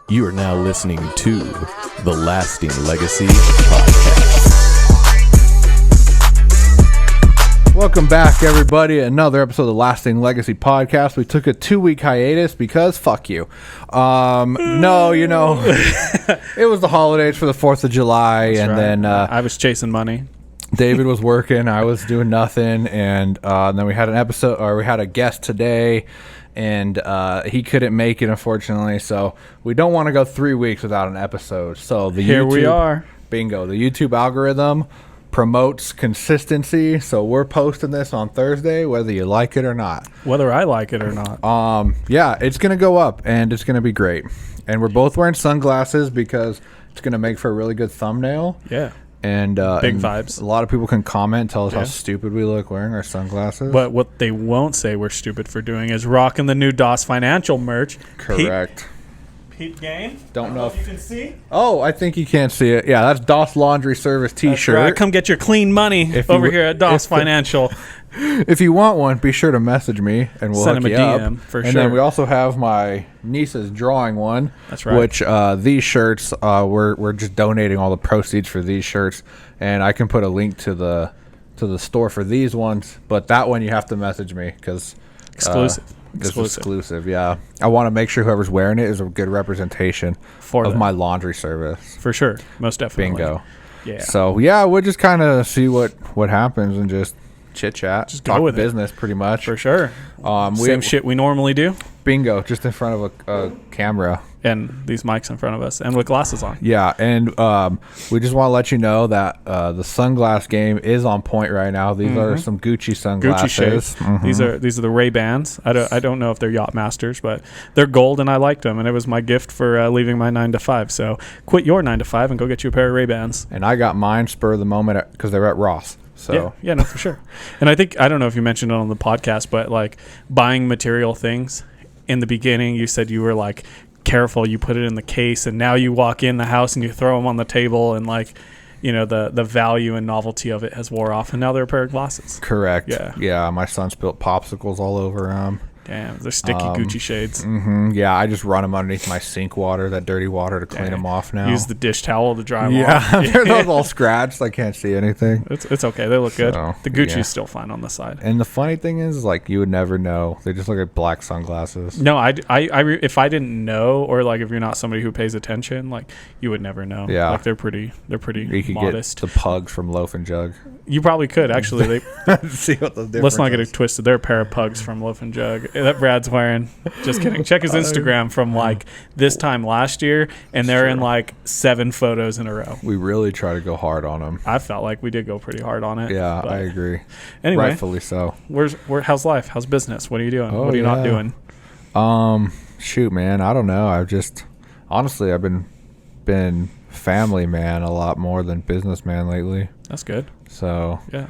You are now listening to the Lasting Legacy Podcast. Welcome back, everybody. Another episode of the Lasting Legacy Podcast. We took a 2-week hiatus because fuck you. No, you know, it was the holidays for the 4th of July. That's and right. then I was chasing money. David was working. I was doing nothing. And then we had we had a guest today. And he couldn't make it, unfortunately. So we don't want to go 3 weeks without an episode. So Here we are. Bingo. The YouTube algorithm promotes consistency. So we're posting this on Thursday, whether you like it or not. Whether I like it or not. Yeah, it's going to go up, and it's going to be great. And we're both wearing sunglasses because it's going to make for a really good thumbnail. Yeah. And big vibes. A lot of people can comment, tell us how stupid we look wearing our sunglasses. But what they won't say we're stupid for doing is rocking the new DOS Financial merch. Correct. Pete Game. Don't know if you can see. Oh, I think you can't see it. Yeah, that's DOS Laundry Service T-shirt. Right. Come get your clean money over here at DOS Financial. If you want one, be sure to message me, and we'll send hook him you a up. DM for and sure. then we also have my niece's drawing one. That's right. Which these shirts, we're just donating all the proceeds for these shirts, and I can put a link to the store for these ones. But that one you have to message me because exclusive. It's exclusive. Yeah, I want to make sure whoever's wearing it is a good representation of my laundry service. For sure, most definitely. Bingo. Yeah. So yeah, we'll just kind of see what happens and just chit chat, just talk go with business pretty much. For sure. Same shit we normally do. Bingo, just in front of a camera. And these mics in front of us, and with glasses on. Yeah, and we just want to let you know that the sunglass game is on point right now. These are some Gucci sunglasses. Gucci shades. Mm-hmm. These are the Ray-Bans. I don't know if they're Yacht Masters, but they're gold, and I liked them, and it was my gift for leaving my 9-to-5. So quit your 9-to-5 and go get you a pair of Ray-Bans. And I got mine spur of the moment because they were at Ross. So yeah, no, for sure. And I don't know if you mentioned it on the podcast, but like buying material things in the beginning, you said you were like careful, you put it in the case, and now you walk in the house and you throw them on the table, and like, you know, the value and novelty of it has wore off, and now they're a pair of glasses. Correct. Yeah, my son spilled popsicles all over them. Damn, they're sticky Gucci shades. Yeah, I just run them underneath my sink water, that dirty water, to clean them off now. Use the dish towel to dry them off. Yeah, they're all scratched. I can't see anything. It's okay. They look good. The Gucci's still fine on the side. And the funny thing is, like, you would never know. They just look like black sunglasses. No, if I didn't know, or like if you're not somebody who pays attention, like you would never know. Yeah, like they're pretty you could get modest. the pugs from Loaf and Jug. You probably could actually. See what the difference. Let's not get it twisted. They're a pair of pugs from Loaf and Jug that Brad's wearing. Just kidding. Check his Instagram from like this time last year, and they're in like 7 photos in a row. We really try to go hard on them. I felt like we did go pretty hard on it. Yeah, I agree. Anyway, rightfully so. How's life? How's business? What are you doing? What are you not doing? Shoot, man, I don't know. I've been family man a lot more than businessman lately. That's good. So yeah.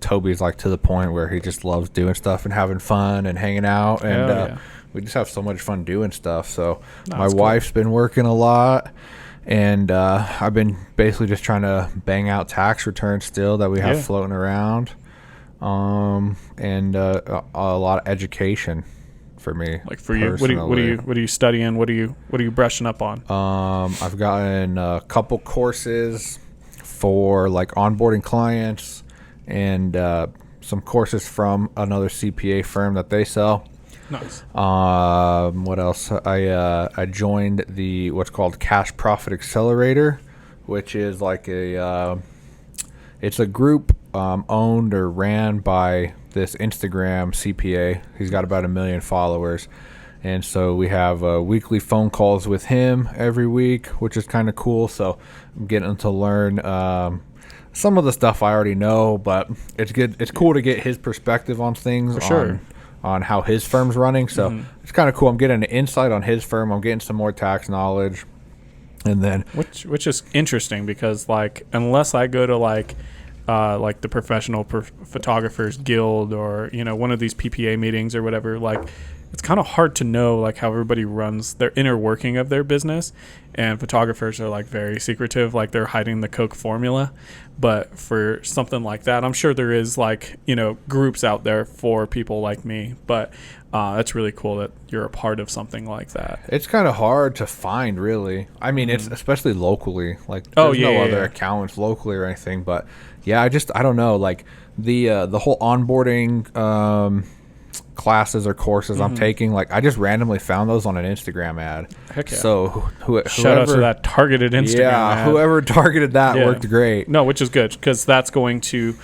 Toby's like to the point where he just loves doing stuff and having fun and hanging out, and we just have so much fun doing stuff. So my wife's been working a lot, and I've been basically just trying to bang out tax returns still that we have floating around, and a lot of education for me. Like for you, what are you studying? What are you brushing up on? I've gotten a couple courses for like onboarding clients, and some courses from another CPA firm that they sell. Nice. What else? I joined the what's called Cash Profit Accelerator, which is like it's a group owned or ran by this Instagram CPA. He's got about 1 million followers, and so we have weekly phone calls with him every week, which is kind of cool. So I'm getting to learn some of the stuff I already know, but it's good. It's cool to get his perspective on things. For sure. On how his firm's running. So it's kind of cool. I'm getting an insight on his firm. I'm getting some more tax knowledge. And then which is interesting because like unless I go to like the Professional Photographers Guild or, you know, one of these PPA meetings or whatever, like it's kind of hard to know like how everybody runs their inner working of their business, and photographers are like very secretive, like they're hiding the Coke formula. But for something like that, I'm sure there is like, you know, groups out there for people like me, but that's really cool that you're a part of something like that. It's kind of hard to find, really. I mean, it's especially locally. Like, there's no other accountants locally or anything. But yeah, I don't know. Like the whole onboarding classes or courses I'm taking, like I just randomly found those on an Instagram ad. Heck yeah. So shout out to that targeted Instagram ad. Whoever targeted that worked great. No, which is good, because that's going to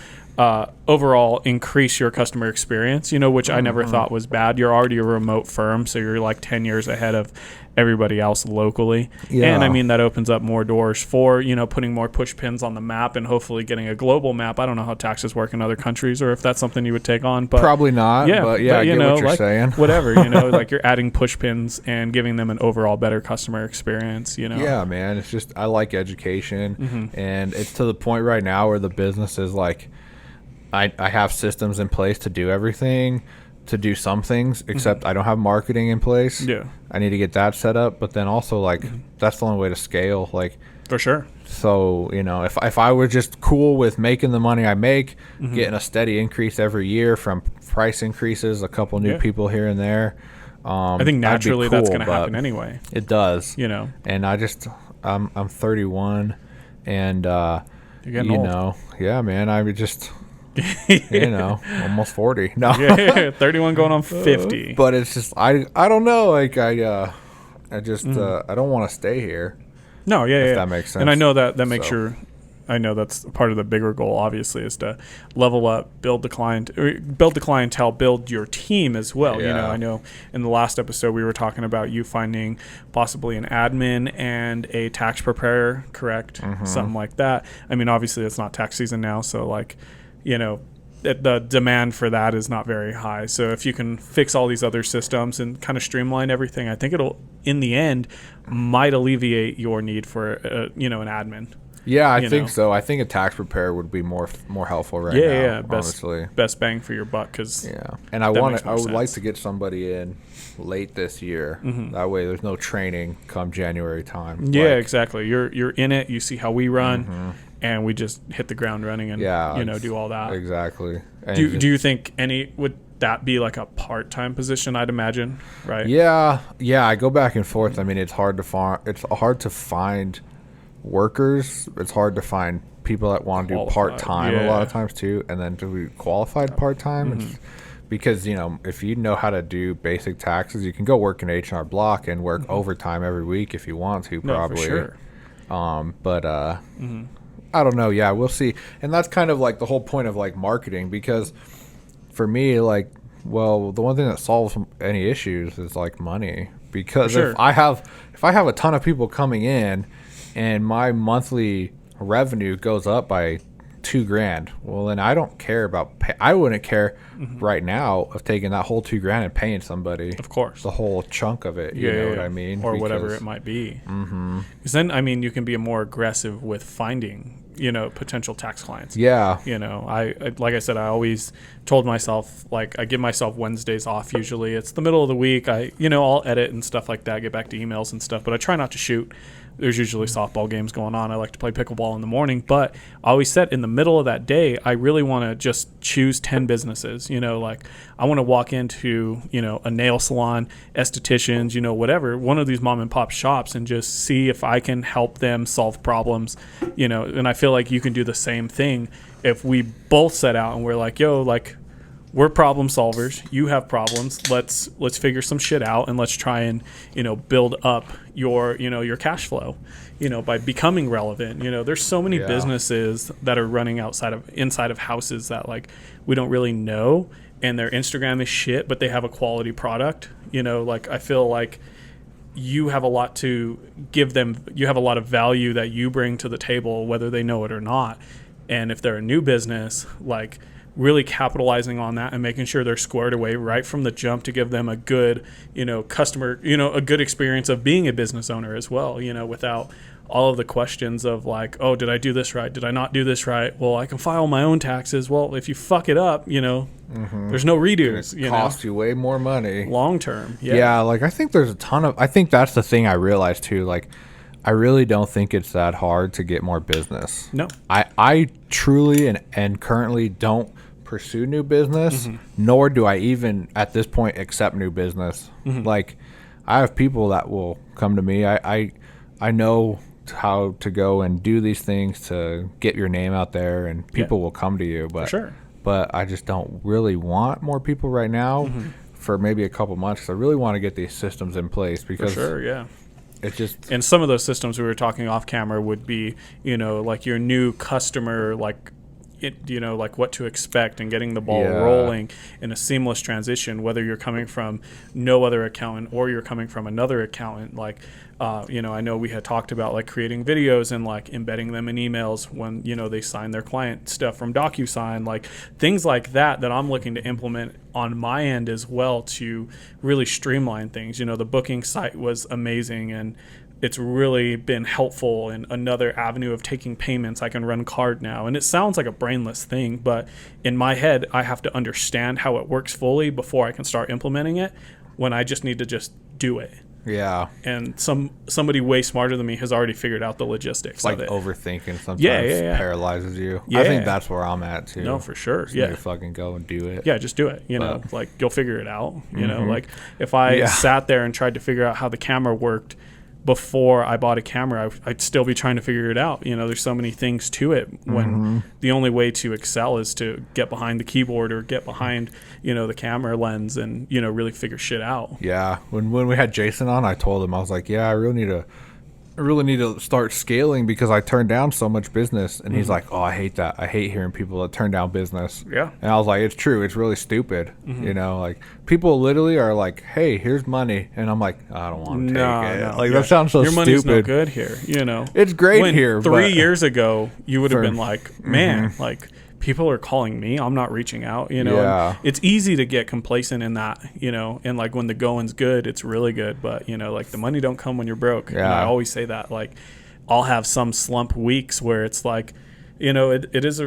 overall increase your customer experience, you know, which I never thought was bad. You're already a remote firm, so you're like 10 years ahead of everybody else locally. And I mean, that opens up more doors for, you know, putting more push pins on the map and hopefully getting a global map. I don't know how taxes work in other countries or if that's something you would take on, but probably not. Yeah, but I get what you're saying. Whatever, you know, like you're adding push pins and giving them an overall better customer experience, you know. Yeah, man. It's just, I like education, and it's to the point right now where the business is like, I have systems in place to do everything, to do some things, except I don't have marketing in place. Yeah. I need to get that set up, but then also like that's the only way to scale. Like, for sure. So, you know, if I were just cool with making the money I make, getting a steady increase every year from price increases, a couple new people here and there, I think naturally that's going to happen anyway. It does. You know. And I'm 31, and you're getting old. know, yeah, man, I would just you know, almost 40. No. 31 going on 50. But it's just I don't know, like I just I don't want to stay here. No, if that makes sense. And I know that makes I know that's part of the bigger goal, obviously, is to level up, build the clientele, build your team as well. Yeah. You know, I know in the last episode we were talking about you finding possibly an admin and a tax preparer, correct? Something like that. I mean, obviously it's not tax season now, so like, you know, the demand for that is not very high. So if you can fix all these other systems and kind of streamline everything, I think it'll, in the end, might alleviate your need for, you know, an admin. Yeah, I think so. I think a tax preparer would be more helpful now. Yeah, honestly. Best bang for your buck. Cause and I would like to get somebody in late this year. That way, there's no training come January time. Yeah, exactly. You're in it. You see how we run, and we just hit the ground running and do all that. Exactly. Do you think would that be like a part-time position? I'd imagine, right? Yeah. I go back and forth. I mean, it's hard to find workers. It's hard to find people that want to do part-time a lot of times too, and then to be qualified part-time. Because, you know, if you know how to do basic taxes, you can go work an H&R Block and work overtime every week if you want to, probably. No, for sure. I don't know. Yeah, we'll see. And that's kind of like the whole point of like marketing, because for me, like, well, the one thing that solves any issues is like money. Because if I have a ton of people coming in and my monthly revenue goes up by $2,000, well, then I don't care about I wouldn't care right now of taking that whole $2,000 and paying somebody, of course, the whole chunk of it. You know what I mean? Or whatever it might be. Because then, I mean, you can be more aggressive with finding, you know, potential tax clients. Yeah. You know, I like I said, I always told myself, like, I give myself Wednesdays off usually. It's the middle of the week. I'll edit and stuff like that, get back to emails and stuff, but I try not to shoot. There's usually softball games going on. I like to play pickleball in the morning, but I always said in the middle of that day, I really want to just choose 10 businesses. You know, like I want to walk into, you know, a nail salon, estheticians, you know, whatever, one of these mom and pop shops, and just see if I can help them solve problems, you know. And I feel like you can do the same thing if we both set out and we're like, yo, like, we're problem solvers. You have problems. Let's figure some shit out, and let's try and, you know, build up your, you know, your cash flow, you know, by becoming relevant. You know, there's so many businesses that are running inside of houses that like we don't really know, and their Instagram is shit, but they have a quality product. You know, like I feel like you have a lot to give them. You have a lot of value that you bring to the table, whether they know it or not. And if they're a new business, like, really capitalizing on that and making sure they're squared away right from the jump to give them a good, customer, a good experience of being a business owner as well, without all of the questions of like, oh, did I do this right? Did I not do this right? Well, I can file my own taxes. Well, if you fuck it up, there's no redos. It costs you way more money. Long term. Yeah, like I think there's I think that's the thing I realized too. Like, I really don't think it's that hard to get more business. No. I truly and currently don't pursue new business, nor do I even at this point accept new business. Like, I have people that will come to me. I know how to go and do these things to get your name out there, and people will come to you. But For sure. But I just don't really want more people right now for maybe a couple months, because I really want to get these systems in place. Because For sure, yeah. It's just, and some of those systems we were talking off camera would be, like your new customer, like what to expect, and getting the ball rolling in a seamless transition, whether you're coming from no other accountant or you're coming from another accountant. Like, I know we had talked about like creating videos and like embedding them in emails when, they sign their client stuff from DocuSign, like things like that I'm looking to implement on my end as well to really streamline things. The booking site was amazing, and it's really been helpful in another avenue of taking payments. I can run card now, and it sounds like a brainless thing, but in my head, I have to understand how it works fully before I can start implementing it, when I just need to just do it. Yeah. And somebody way smarter than me has already figured out the logistics like of it. Overthinking sometimes paralyzes you. Yeah. I think that's where I'm at too. No, for sure. Just need to fucking go and do it. Yeah, just do it. Like you'll figure it out. Like if I sat there and tried to figure out how the camera worked before I bought a camera, I'd still be trying to figure it out. There's so many things to it, when the only way to excel is to get behind the keyboard or get behind, the camera lens and, really figure shit out. Yeah. When we had Jason on, I told him, I was like, yeah, I really need to start scaling, because I turned down so much business. And he's like, oh, I hate that. I hate hearing people that turn down business. Yeah. And I was like, it's true. It's really stupid. Like, people literally are like, hey, here's money. And I'm like, I don't want to take it. No, like, that sounds so Your stupid. money's no good here, It's great when here. 3 years ago, you would have been like, man, like, people are calling me, I'm not reaching out, Yeah. It's easy to get complacent in that, and like when the going's good, it's really good, but like the money don't come when you're broke. Yeah. And I always say that, like, I'll have some slump weeks where it's like, it is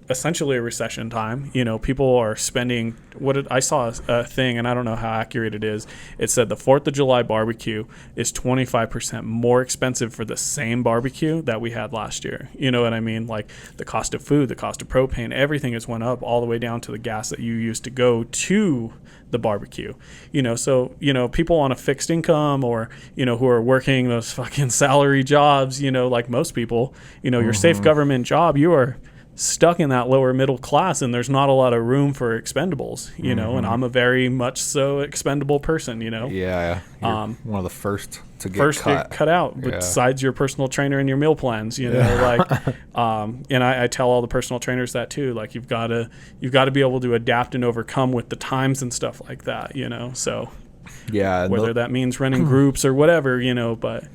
essentially a recession time. People are spending I saw a thing, and I don't know how accurate it is. It said the 4th of July barbecue is 25% more expensive for the same barbecue that we had last year. You know what I mean? Like the cost of food, the cost of propane, everything has went up, all the way down to the gas that you used to go to the barbecue. So people on a fixed income, or who are working those fucking salary jobs, like most people, your safe government job, you are stuck in that lower middle class, and there's not a lot of room for expendables, and I'm a very much so expendable person. Yeah, you're one of the first to get cut out, besides your personal trainer and your meal plans, like and I tell all the personal trainers that too, like you've got to be able to adapt and overcome with the times and stuff like that, so whether that means running groups or whatever, but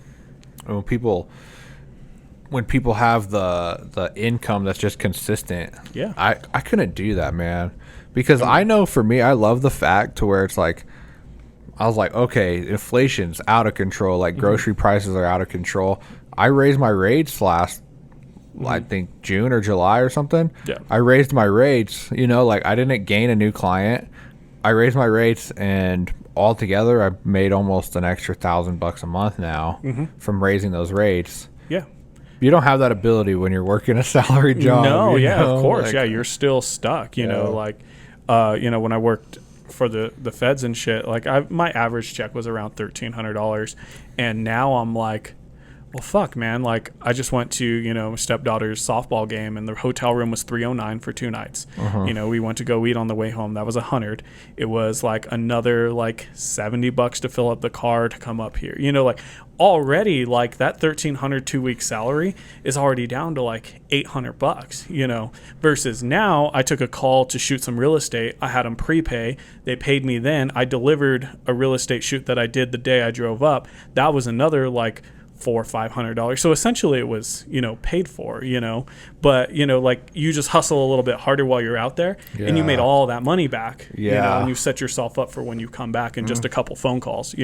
when people have the income that's just consistent, I couldn't do that, man, because I know for me, I love the fact to where it's like, I was like, okay, inflation's out of control, like grocery prices are out of control. I raised my rates last, I think June or July or something. Yeah. I raised my rates, like I didn't gain a new client. I raised my rates, and altogether I made almost an extra $1,000 a month now from raising those rates. Yeah. You don't have that ability when you're working a salary job. No, of course. Like, you're still stuck, like, when I worked for the feds and shit, like my average check was around $1,300. And now I'm like, well, fuck, man. Like, I just went to, my stepdaughter's softball game, and the hotel room was $309 for 2 nights. We went to go eat on the way home. That was $100. It was like another like $70 to fill up the car to come up here. Like already, like that $1,300 2-week salary is already down to like $800. Versus now, I took a call to shoot some real estate. I had them prepay. They paid me then. I delivered a real estate shoot that I did the day I drove up. That was another like $400-500. So essentially it was, paid for, but, like you just hustle a little bit harder while you're out there and you made all that money back, and you set yourself up for when you come back in just a couple phone calls,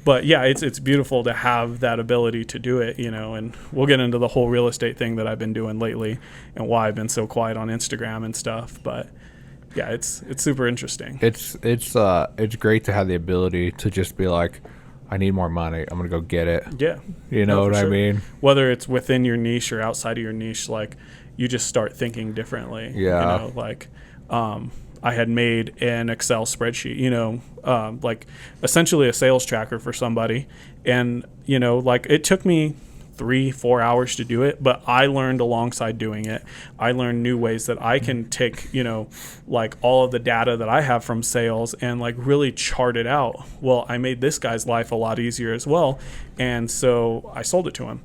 but yeah, it's beautiful to have that ability to do it, and we'll get into the whole real estate thing that I've been doing lately and why I've been so quiet on Instagram and stuff. But yeah, it's super interesting. It's great to have the ability to just be like, I need more money, I'm gonna go get it. Yeah, you know what I mean? Whether it's within your niche or outside of your niche, like you just start thinking differently. Yeah, I had made an Excel spreadsheet, like essentially a sales tracker for somebody. And, like it took me 3-4 hours to do it, but I learned alongside doing it. I learned new ways that I can take, like all of the data that I have from sales and like really chart it out. Well, I made this guy's life a lot easier as well. And so I sold it to him.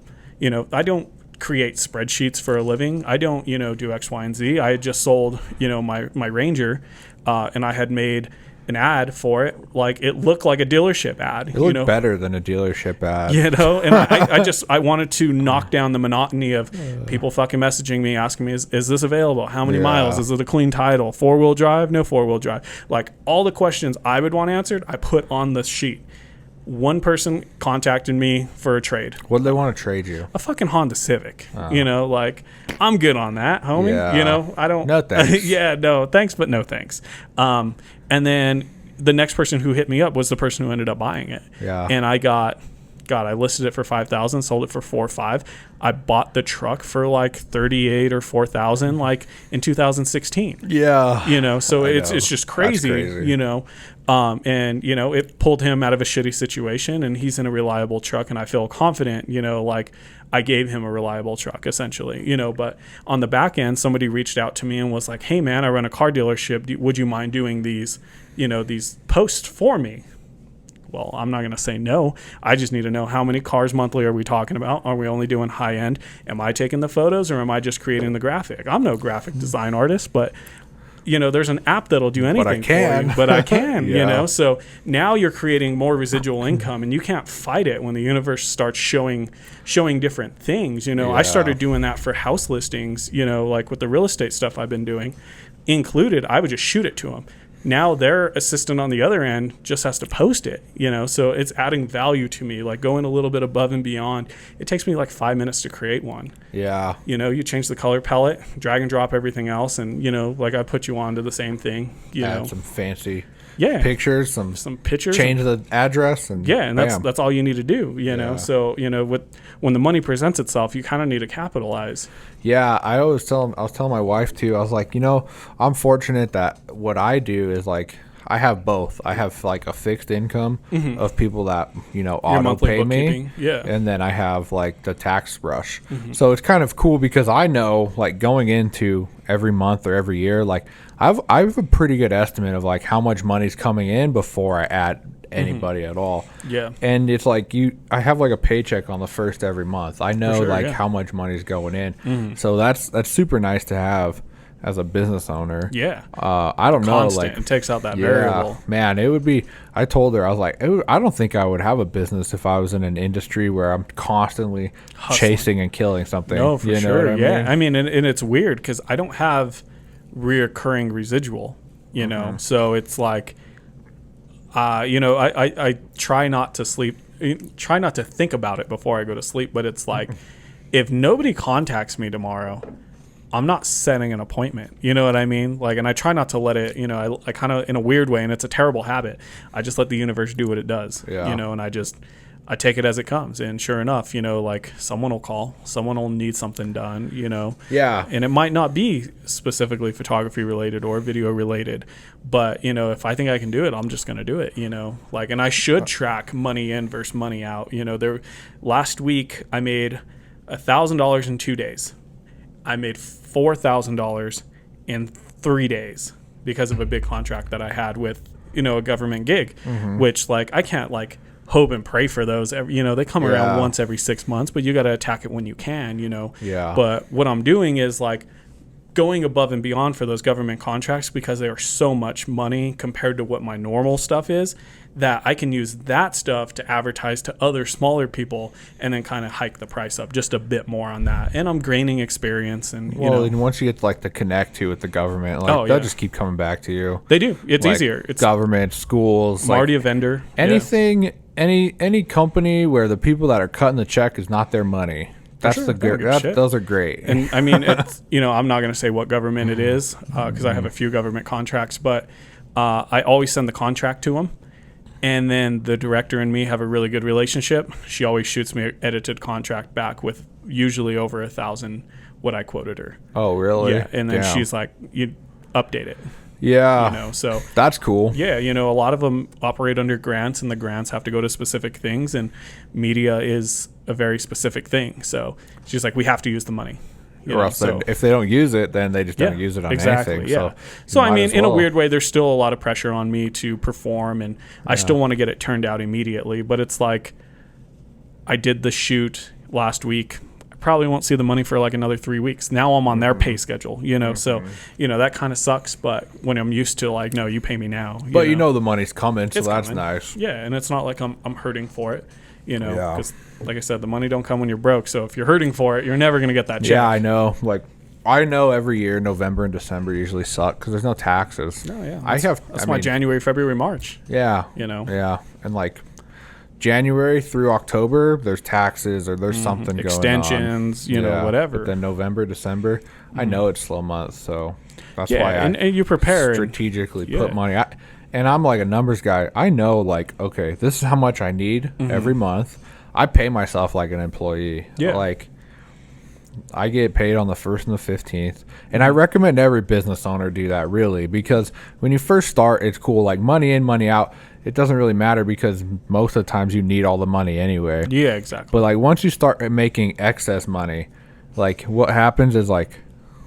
I don't create spreadsheets for a living. I don't, do X, Y, and Z. I had just sold, my Ranger, and I had made an ad for it. Like it looked like a dealership ad. It looked better than a dealership ad. And I wanted to knock down the monotony of people fucking messaging me, asking me, is this available? How many miles? Is it a clean title? 4-wheel drive? No 4-wheel drive. Like all the questions I would want answered, I put on the sheet. One person contacted me for a trade. What did they want to trade you? A fucking Honda Civic. Like I'm good on that, homie. Yeah. I don't. No thanks. Yeah, no thanks, but no thanks. And then the next person who hit me up was the person who ended up buying it. Yeah. And I listed it for $5,000, sold it for $4,000 or $5,000. I bought the truck for like $38,000 or $4,000, like in 2016. Yeah. So it's just crazy. And it pulled him out of a shitty situation, and he's in a reliable truck, and I feel confident. Like I gave him a reliable truck essentially. But on the back end, somebody reached out to me and was like, "Hey man, I run a car dealership. Would you mind doing these posts for me?" Well, I'm not going to say no. I just need to know how many cars monthly are we talking about? Are we only doing high end? Am I taking the photos, or am I just creating the graphic? I'm no graphic design artist, but there's an app that'll do anything for you. But I can, So now you're creating more residual income, and you can't fight it when the universe starts showing different things. I started doing that for house listings, like with the real estate stuff I've been doing included. I would just shoot it to them. Now their assistant on the other end just has to post it, so it's adding value to me, like going a little bit above and beyond. It takes me like 5 minutes to create one. Yeah. You change the color palette, drag and drop everything else, and, like I put you onto the same thing, Add some fancy pictures, some pictures, change the address, and and that's all you need to do, know. So, when the money presents itself, you kind of need to capitalize. Yeah, I was telling my wife too. I was like, I'm fortunate that what I do is like I have both. I have like a fixed income of people that auto pay me, and then I have like the tax brush. So it's kind of cool because I know like going into every month or every year, like I have a pretty good estimate of like how much money's coming in before I add anybody at all. Yeah. And it's like I have like a paycheck on the first every month. I know how much money's going in. So that's super nice to have as a business owner. Yeah. I don't know, like it takes out that variable. Man, it would be. I told her, I was like, I don't think I would have a business if I was in an industry where I'm constantly chasing and killing something. No, for sure. I mean, and it's weird because I don't have reoccurring residual. So it's like. I try not to sleep, try not to think about it before I go to sleep, but it's like, if nobody contacts me tomorrow, I'm not setting an appointment. You know what I mean? Like, and I try not to let it, I kind of, in a weird way, and it's a terrible habit, I just let the universe do what it does, and I take it as it comes. And sure enough, like someone will call, someone will need something done, Yeah. And it might not be specifically photography related or video related, but, if I think I can do it, I'm just going to do it, like, and I should track money in versus money out. Last week I made $1,000 in 2 days. I made $4,000 in 3 days because of a big contract that I had with, a government gig, which like, I can't like hope and pray for those. They come around once every 6 months, but you got to attack it when you can, Yeah. But what I'm doing is like going above and beyond for those government contracts because they are so much money compared to what my normal stuff is. that I can use that stuff to advertise to other smaller people and then kind of hike the price up just a bit more on that. And I'm gaining experience. And, and once you get like the connect to with the government, like they'll just keep coming back to you. They do. It's like, easier. It's government, schools. I'm already a vendor. Anything, any company where the people that are cutting the check is not their money. That's those are great. And I mean, it's, I'm not going to say what government it is because I have a few government contracts, but I always send the contract to them. And then the director and me have a really good relationship. She always shoots me an edited contract back with usually over 1,000 what I quoted her. Oh, really? Yeah. And then she's like, you update it. Yeah. So that's cool. Yeah. A lot of them operate under grants, and the grants have to go to specific things, and media is a very specific thing. So she's like, we have to use the money. Or else if they don't use it, then they just don't use it on anything. Yeah. So I mean, in a weird way, there's still a lot of pressure on me to perform, and I still want to get it turned out immediately. But it's like, I did the shoot last week. Probably won't see the money for like another 3 weeks. Now I'm on their pay schedule, so that kind of sucks. But when I'm used to like, no, you pay me now. But the money's coming, so that's nice. Yeah, and it's not like I'm hurting for it, because like I said, the money don't come when you're broke. So if you're hurting for it, you're never gonna get that check. Yeah, I know. Like I know every year November and December usually suck because there's no taxes. No, yeah, that's my January, February, March. Yeah, yeah, and like January through October, there's taxes or there's something extensions, going on. Whatever. But then November, December, I know it's slow months, so that's why and you prepare strategically put money. And I'm like a numbers guy. I know, like, okay, this is how much I need every month. I pay myself like an employee. Yeah. Like, I get paid on the 1st and the 15th. And I recommend every business owner do that, really, because when you first start, it's cool. Like, money in, money out. It doesn't really matter because most of the times you need all the money anyway. Yeah, exactly. But like once you start making excess money, like what happens is like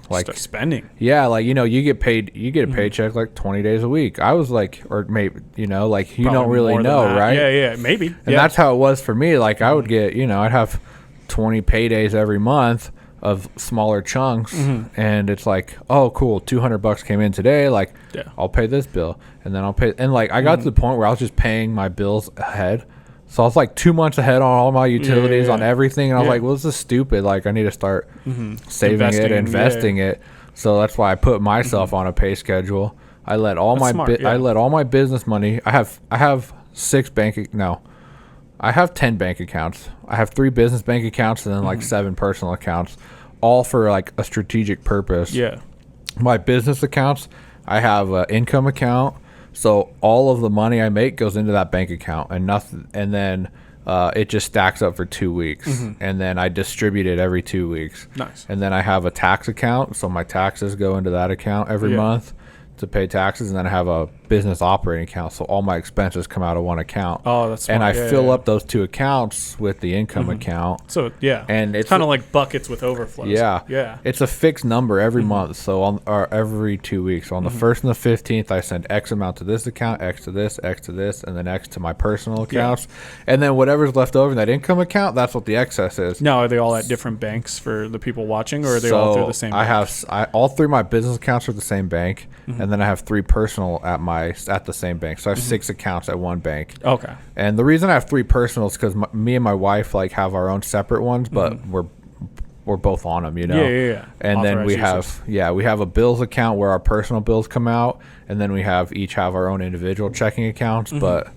start spending. Yeah, like you get paid. You get a paycheck like 20 days a week. I was like, or maybe like you don't really know, right? Yeah, maybe. And that's how it was for me. Like I would get, I'd have 20 paydays every month of smaller chunks, and it's like, oh cool, $200 came in today, like I'll pay this bill, and then I'll pay, and like I got to the point where I was just paying my bills ahead, so I was like 2 months ahead on all my utilities, on everything, and I was like, well, this is stupid, like I need to start saving investing it. So that's why I put myself on a pay schedule. I let all I let all my business money. I have I have 10 bank accounts. I have 3 business bank accounts and then like 7 personal accounts, all for like a strategic purpose. Yeah. My business accounts, I have an income account, so all of the money I make goes into that bank account, and nothing, and then it just stacks up for 2 weeks, and then I distribute it every 2 weeks. Nice. And then I have a tax account, so my taxes go into that account every month to pay taxes, and then I have a business operating account, so all my expenses come out of one account. Oh, that's smart. And I fill up those 2 accounts with the income account. So and it's kind of like buckets with overflows. Yeah. It's a fixed number every month, so every 2 weeks. So on the 1st and the 15th, I send X amount to this account, X to this, and then X to my personal accounts, and then whatever's left over in that income account, that's what the excess is. Now, are they all at different banks for the people watching, or are they all through the same bank? All 3 of my business accounts are the same bank, and then I have 3 personal at the same bank. So I have 6 accounts at one bank. Okay. And the reason I have 3 personal is because me and my wife like have our own separate ones, but we're both on them, Yeah. And then we have a bills account where our personal bills come out, and then we each have our own individual checking accounts, but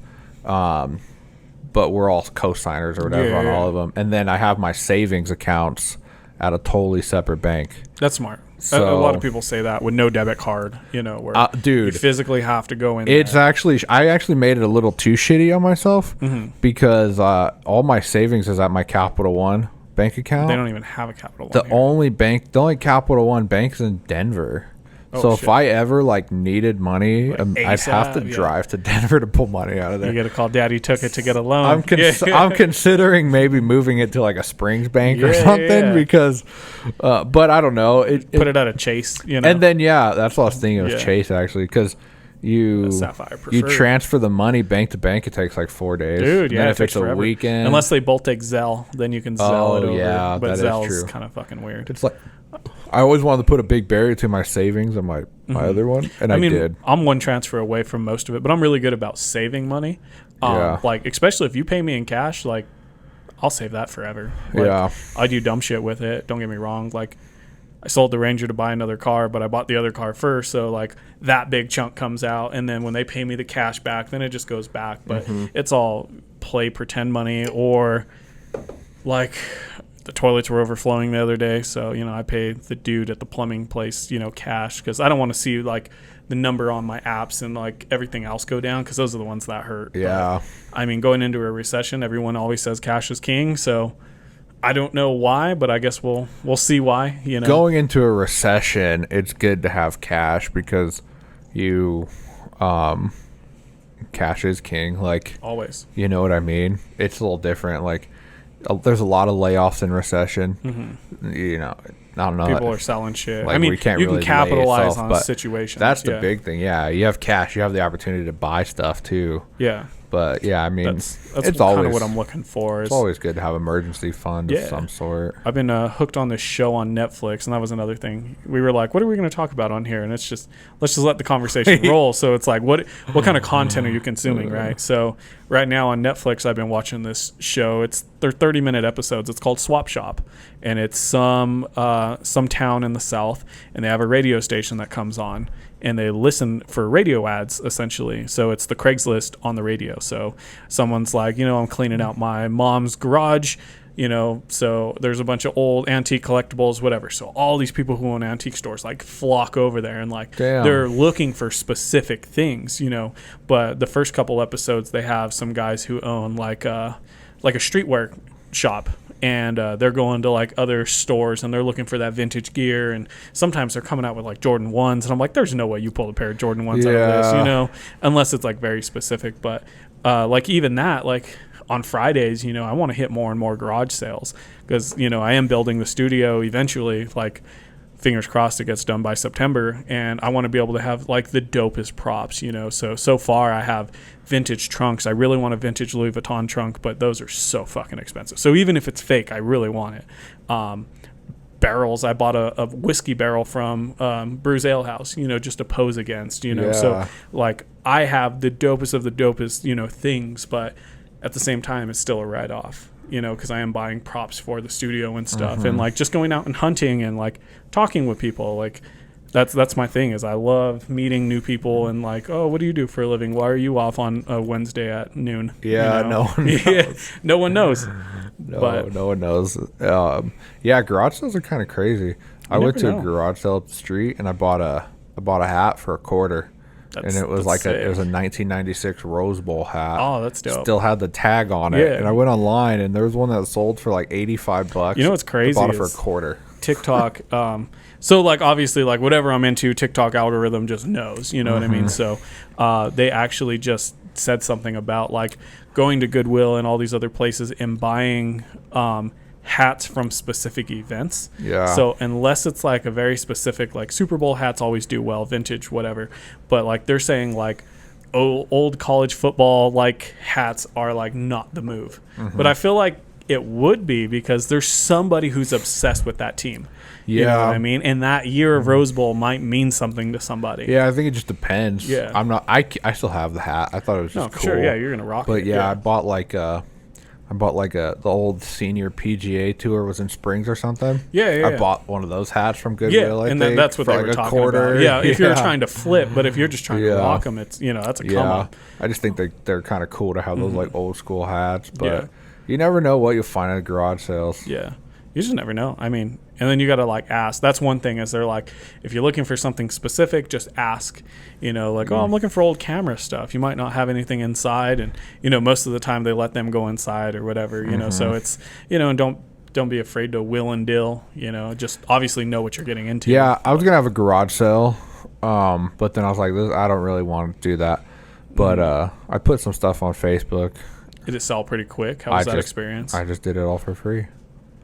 we're all co-signers or whatever on all of them. And then I have my savings accounts at a totally separate bank. That's smart. So, a lot of people say that with no debit card, where dude, you physically have to go in. I actually made it a little too shitty on myself because all my savings is at my Capital One bank account. They don't even have a Capital One. The only Capital One bank is in Denver. So if I ever like needed money, I'd have to drive to Denver to pull money out of there. You got to call Daddy Took It to get a loan. I'm considering maybe moving it to like a Springs bank or something because, but I don't know. Put it at a Chase, And then that's what I was thinking of Chase actually because you transfer the money bank to bank. It takes like 4 days. Dude, and if it's forever. A weekend, unless they both take Zelle, then you can Zelle it over. Yeah, but that Zelle is is true. kind of fucking weird. It's like I always wanted to put a big barrier to my savings on my other one, and I did. I'm one transfer away from most of it, but I'm really good about saving money. Like, especially if you pay me in cash, like, I'll save that forever. Like, I do dumb shit with it. Don't get me wrong. Like, I sold the Ranger to buy another car, but I bought the other car first. So, like, that big chunk comes out. And then when they pay me the cash back, then it just goes back. But it's all play pretend money. Or, like, the toilets were overflowing the other day. So, I paid the dude at the plumbing place, cash. Because I don't want to see, like, the number on my apps and, like, everything else go down. Because those are the ones that hurt. Yeah. But, I mean, going into a recession, everyone always says cash is king. So I don't know why, but I guess we'll see why. Going into a recession, it's good to have cash because cash is king. Like, always. You know what I mean? It's a little different. Like, there's a lot of layoffs in recession. I don't know. People are selling shit. Like, I mean, you can really capitalize on a situation. That's the big thing. Yeah, you have cash. You have the opportunity to buy stuff too. Yeah. But yeah, I mean, that's it's kind always of what I'm looking for. It's always good to have emergency fund of some sort. I've been hooked on this show on Netflix, and that was another thing. We were like, "What are we going to talk about on here?" And it's just let's just let the conversation roll. So it's like, what kind of content are you consuming, right? So right now on Netflix, I've been watching this show. They're 30-minute episodes. It's called Swap Shop, and it's some town in the South, and they have a radio station that comes on. And they listen for radio ads, essentially. So it's the Craigslist on the radio. So someone's like, I'm cleaning out my mom's garage, so there's a bunch of old antique collectibles, whatever. So all these people who own antique stores, like, flock over there and, like, they're looking for specific things, But the first couple episodes, they have some guys who own, like a streetwear shop. And they're going to, like, other stores and they're looking for that vintage gear, and sometimes they're coming out with, like, Jordan 1s, and I'm like, there's no way you pulled a pair of Jordan 1s out of this, unless it's, like, very specific. But like, even that, like, on Fridays, I want to hit more and more garage sales because I am building the studio eventually, like, fingers crossed it gets done by September, and I want to be able to have, like, the dopest props, so far I have vintage trunks. I really want a vintage Louis Vuitton trunk, but those are so fucking expensive. So even if it's fake, I really want it. Barrels, I bought a whiskey barrel from Brews Ale House, just to pose against, so, like, I have the dopest of the dopest, things, but at the same time it's still a write-off, because I am buying props for the studio and stuff, and, like, just going out and hunting and, like, talking with people. Like, that's my thing, is I love meeting new people and, like, oh, what do you do for a living? Why are you off on a Wednesday at noon? Yeah, no one knows. No one knows. No one knows. Garage sales are kind of crazy. I went to a garage sale up the street and I bought a hat for $quarter. And it was like it was a 1996 Rose Bowl hat. Oh, that's dope. Still had the tag on it. And I went online and there was one that sold for like $85. You know what's crazy? I bought it for $quarter. TikTok. So, like, obviously, like, whatever I'm into, TikTok algorithm just knows. You know what I mean? So they actually just said something about, like, going to Goodwill and all these other places and buying hats from specific events. Yeah. So unless it's, like, a very specific, like, Super Bowl hats always do well, vintage, whatever. But, like, they're saying, like, old college football, like, hats are, like, not the move. But I feel like it would be because there's somebody who's obsessed with that team. Yeah. You know what I mean? And that year of Rose Bowl might mean something to somebody. Yeah, I think it just depends. Yeah. I still have the hat. I thought it was just cool. Sure, yeah, you're going to rock it. But yeah, I bought the old senior PGA tour was in Springs or something. Yeah. I bought one of those hats from Goodwill. Yeah, and that's what they were talking about. Yeah, if you're trying to flip, but if you're just trying to rock them, it's, that's a come up. I just think they're kind of cool to have those, like, old school hats, but you never know what you'll find at garage sales. Yeah. You just never know. I mean, and then you got to, like, ask. That's one thing, is they're like, if you're looking for something specific, just ask, like, oh, I'm looking for old camera stuff. You might not have anything inside. And, most of the time they let them go inside or whatever, so it's, and don't be afraid to will and deal, just obviously know what you're getting into. Yeah. I was going to have a garage sale. But then I was like, I don't really want to do that. But, I put some stuff on Facebook. Did it sell pretty quick? How was that experience? I just did it all for free.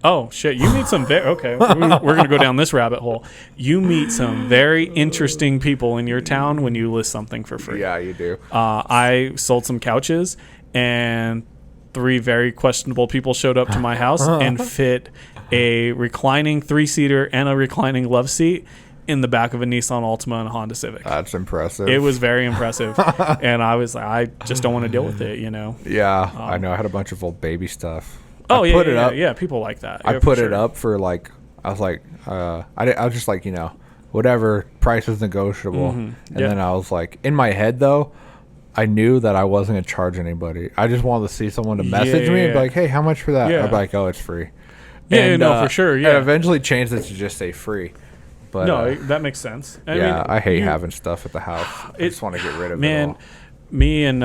Oh, shit. You meet some okay. We're going to go down this rabbit hole. You meet some very interesting people in your town when you list something for free. Yeah, you do. I sold some couches, and 3 very questionable people showed up to my house and fit a reclining 3-seater and a reclining love seat in the back of a Nissan Altima and a Honda Civic. That's impressive. It was very impressive. And I was like, I just don't want to deal with it, Yeah, I know. I had a bunch of old baby stuff. Oh, I yeah, put it yeah, up. yeah. People like that. I Yeah, put for it sure. up for I was like, I was just like, whatever, price is negotiable. And Yeah. then I was like, in my head though, I knew that I wasn't going to charge anybody. I just wanted to see someone to message me and be like, hey, how much for that? Yeah. I'd be like, oh, it's free. Yeah, no, for sure. Yeah. I eventually changed it to just say free. But No, that makes sense. I hate having stuff at the house. I just want to get rid of it all. Me and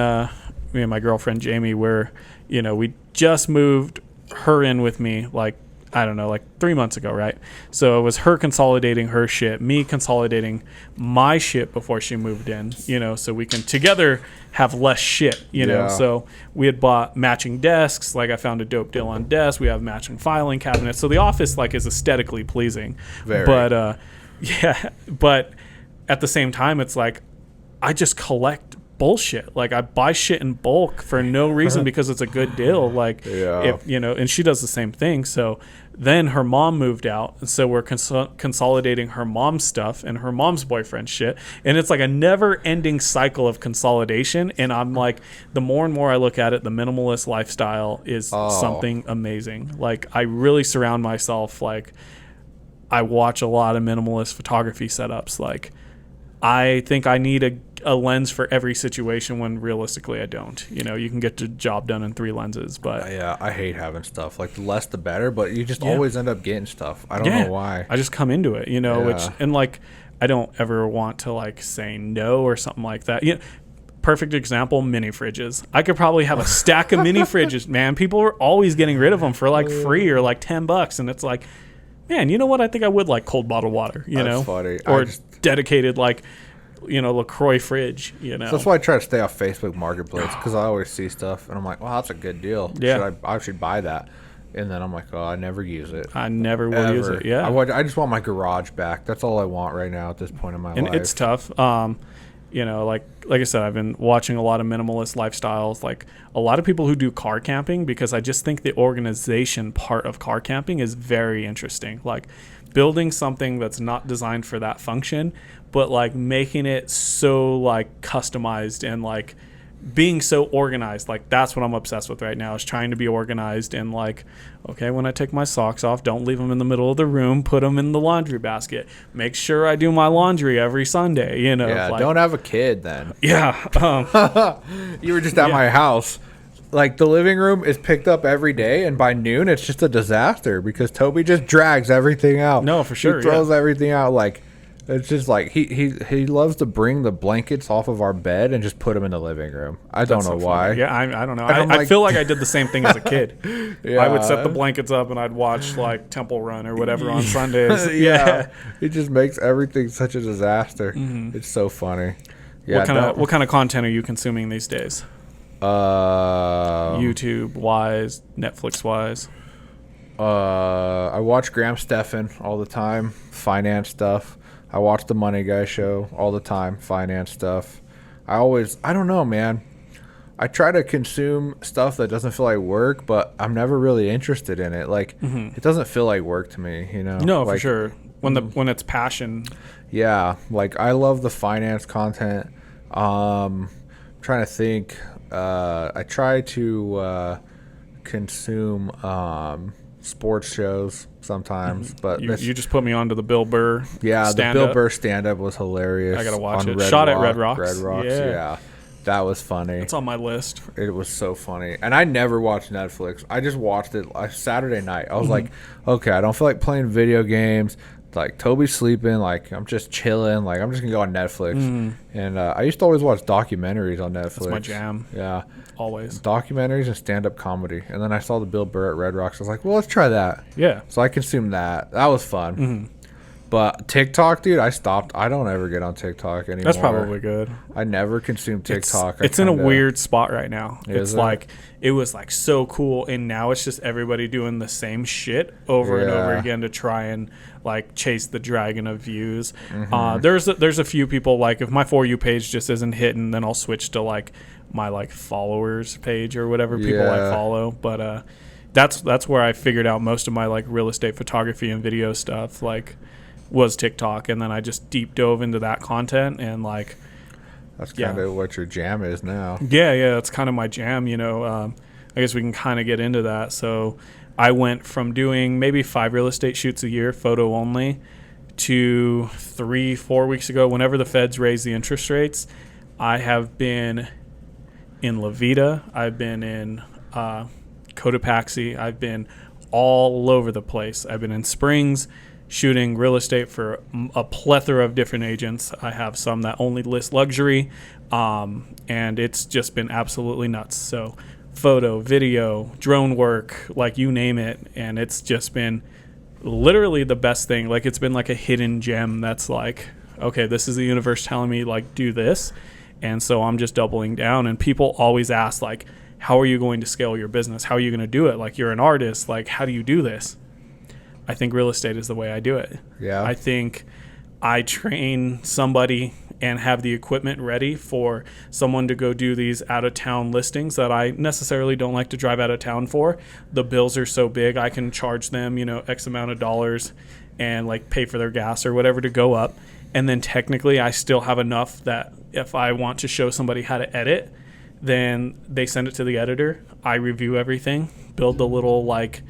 my girlfriend Jamie were, we just moved her in with me like 3 months ago, right? So it was her consolidating her shit, me consolidating my shit before she moved in, so we can together have less shit, Yeah. So we had bought matching desks. Like I found a dope deal on desks. We have matching filing cabinets. So the office is aesthetically pleasing. Very. But but at the same time, it's like I just collect bullshit. Like I buy shit in bulk for no reason because it's a good deal. Like if and she does the same thing. So then her mom moved out, and so we're consolidating her mom's stuff and her mom's boyfriend's shit, and it's like a never-ending cycle of consolidation. And I'm like, the more and more I look at it, the minimalist lifestyle is something amazing. Like I really surround myself. Like I watch a lot of minimalist photography setups. Like I think I need a lens for every situation when realistically I don't. You can get the job done in 3 lenses, but Yeah, I hate having stuff. Like the less the better, but you just always end up getting stuff. I don't know why. I just come into it, I don't ever want to say no or something like that. Perfect example, mini fridges. I could probably have a stack of mini fridges, man. People are always getting rid of them for free or $10, and it's like, man, you know what? I think I would like cold bottled water, That's funny. or dedicated LaCroix fridge, So that's why I try to stay off Facebook Marketplace, because I always see stuff and I'm like, well, that's a good deal. Yeah. I should buy that. And then I'm like, oh, I never use it. I never will use it. Yeah. I just want my garage back. That's all I want right now at this point in my life. And it's tough. Like I said, I've been watching a lot of minimalist lifestyles, like a lot of people who do car camping, because I just think the organization part of car camping is very interesting. Like building something that's not designed for that function, but making it so customized and being so organized. That's what I'm obsessed with right now, is trying to be organized and okay, when I take my socks off, don't leave them in the middle of the room, put them in the laundry basket, make sure I do my laundry every Sunday, Yeah, don't have a kid then. Yeah. You were just at my house. The living room is picked up every day, and by noon it's just a disaster because Toby just drags everything out. No, for sure. He throws everything out. It's just he loves to bring the blankets off of our bed and just put them in the living room. I don't know why. Yeah, I don't know. I feel like I did the same thing as a kid. Yeah. I would set the blankets up and I'd watch Temple Run or whatever on Sundays. Yeah. It just makes everything such a disaster. Mm-hmm. It's so funny. Yeah. What kind of content are you consuming these days? YouTube wise, Netflix wise. I watch Graham Stephan all the time, finance stuff. I watch the Money Guy show all the time, finance stuff. I don't know, man. I try to consume stuff that doesn't feel like work, but I'm never really interested in it. It doesn't feel like work to me, No, for sure. When it's passion. Yeah, I love the finance content. I'm trying to think. I try to consume sports shows sometimes, but you just put me onto the Bill Burr. Yeah, stand-up. the Bill Burr stand-up was hilarious. I gotta watch it. Red Shot Rock, at Red Rocks. Red Rocks, yeah. That was funny. It's on my list. It was so funny. And I never watched Netflix. I just watched it Saturday night. I was like, okay, I don't feel like playing video games. Toby's sleeping. I'm just chilling. I'm just going to go on Netflix. And I used to always watch documentaries on Netflix. That's my jam. Yeah. Always. Documentaries and stand-up comedy. And then I saw the Bill Burr at Red Rocks. I was like, well, let's try that. Yeah. So I consumed that. That was fun. Mm-hmm. But TikTok, dude, I stopped. I don't ever get on TikTok anymore. That's probably good. I never consume TikTok. It's in a weird spot right now. It was so cool, and now it's just everybody doing the same shit over and over again to try and chase the dragon of views. Mm-hmm. There's a few people, if my For You page just isn't hitting, then I'll switch to my followers page or whatever people I follow. But that's where I figured out most of my like real estate photography and video stuff, like was TikTok. And then I just deep dove into that content, and like, that's kind of what your jam is now. Yeah, that's kind of my jam, I guess we can kind of get into that. So I went from doing maybe 5 real estate shoots a year, photo only, to 3-4 weeks ago, whenever the feds raised the interest rates, I have been in La Vita, I've been in Cotopaxi, I've been all over the place. I've been in Springs shooting real estate for a plethora of different agents. I have some that only list luxury, and it's just been absolutely nuts. So photo, video, drone work, like you name it, and it's just been literally the best thing. Like, it's been like a hidden gem that's like, okay, this is the universe telling me, like, do this. And so I'm just doubling down. And people always ask, like, how are you going to scale your business? How are you going to do it? Like, you're an artist. Like, how do you do this? I think real estate is the way I do it. Yeah. I think I train somebody and have the equipment ready for someone to go do these out-of-town listings that I necessarily don't like to drive out of town for. The bills are so big, I can charge them, X amount of dollars and like pay for their gas or whatever to go up. And then technically I still have enough that if I want to show somebody how to edit, then they send it to the editor. I review everything, build the little like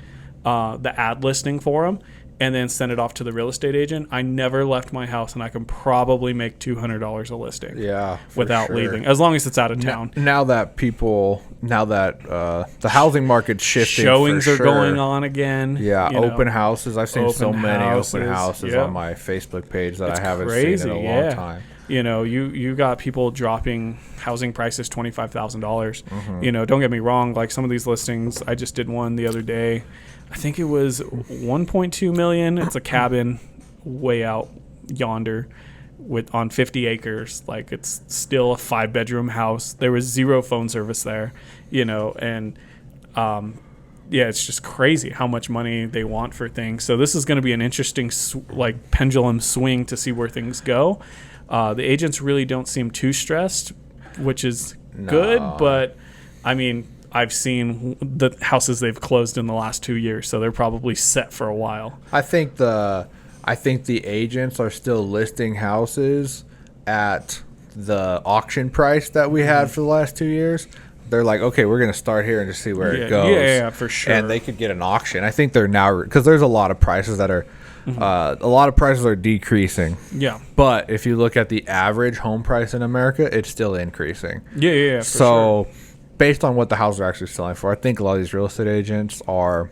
the ad listing for them, and then send it off to the real estate agent. I never left my house, and I can probably make $200 a listing. Yeah, without leaving, as long as it's out of town. Now that the housing market's shifting, showings are going on again. Yeah, open houses. I've seen so many open houses yep. on my Facebook page that it's I haven't crazy, seen in a long time. You got people dropping housing prices $25,000. Don't get me wrong. Like, some of these listings, I just did one the other day. I think it was $1.2 million. It's a cabin way out yonder on 50 acres. Like, it's still a 5-bedroom house. There was 0 phone service there, and it's just crazy how much money they want for things. So this is going to be an interesting like pendulum swing to see where things go. The agents really don't seem too stressed, which is good, but I mean, I've seen the houses they've closed in the last 2 years, so they're probably set for a while. I think the agents are still listing houses at the auction price that we had for the last 2 years. They're like, okay, we're going to start here and just see where it goes. Yeah, for sure. And they could get an auction. I think they're now, because there's a lot of prices that are, a lot of prices are decreasing. Yeah. But if you look at the average home price in America, it's still increasing. Yeah. So based on what the houses are actually selling for, I think a lot of these real estate agents are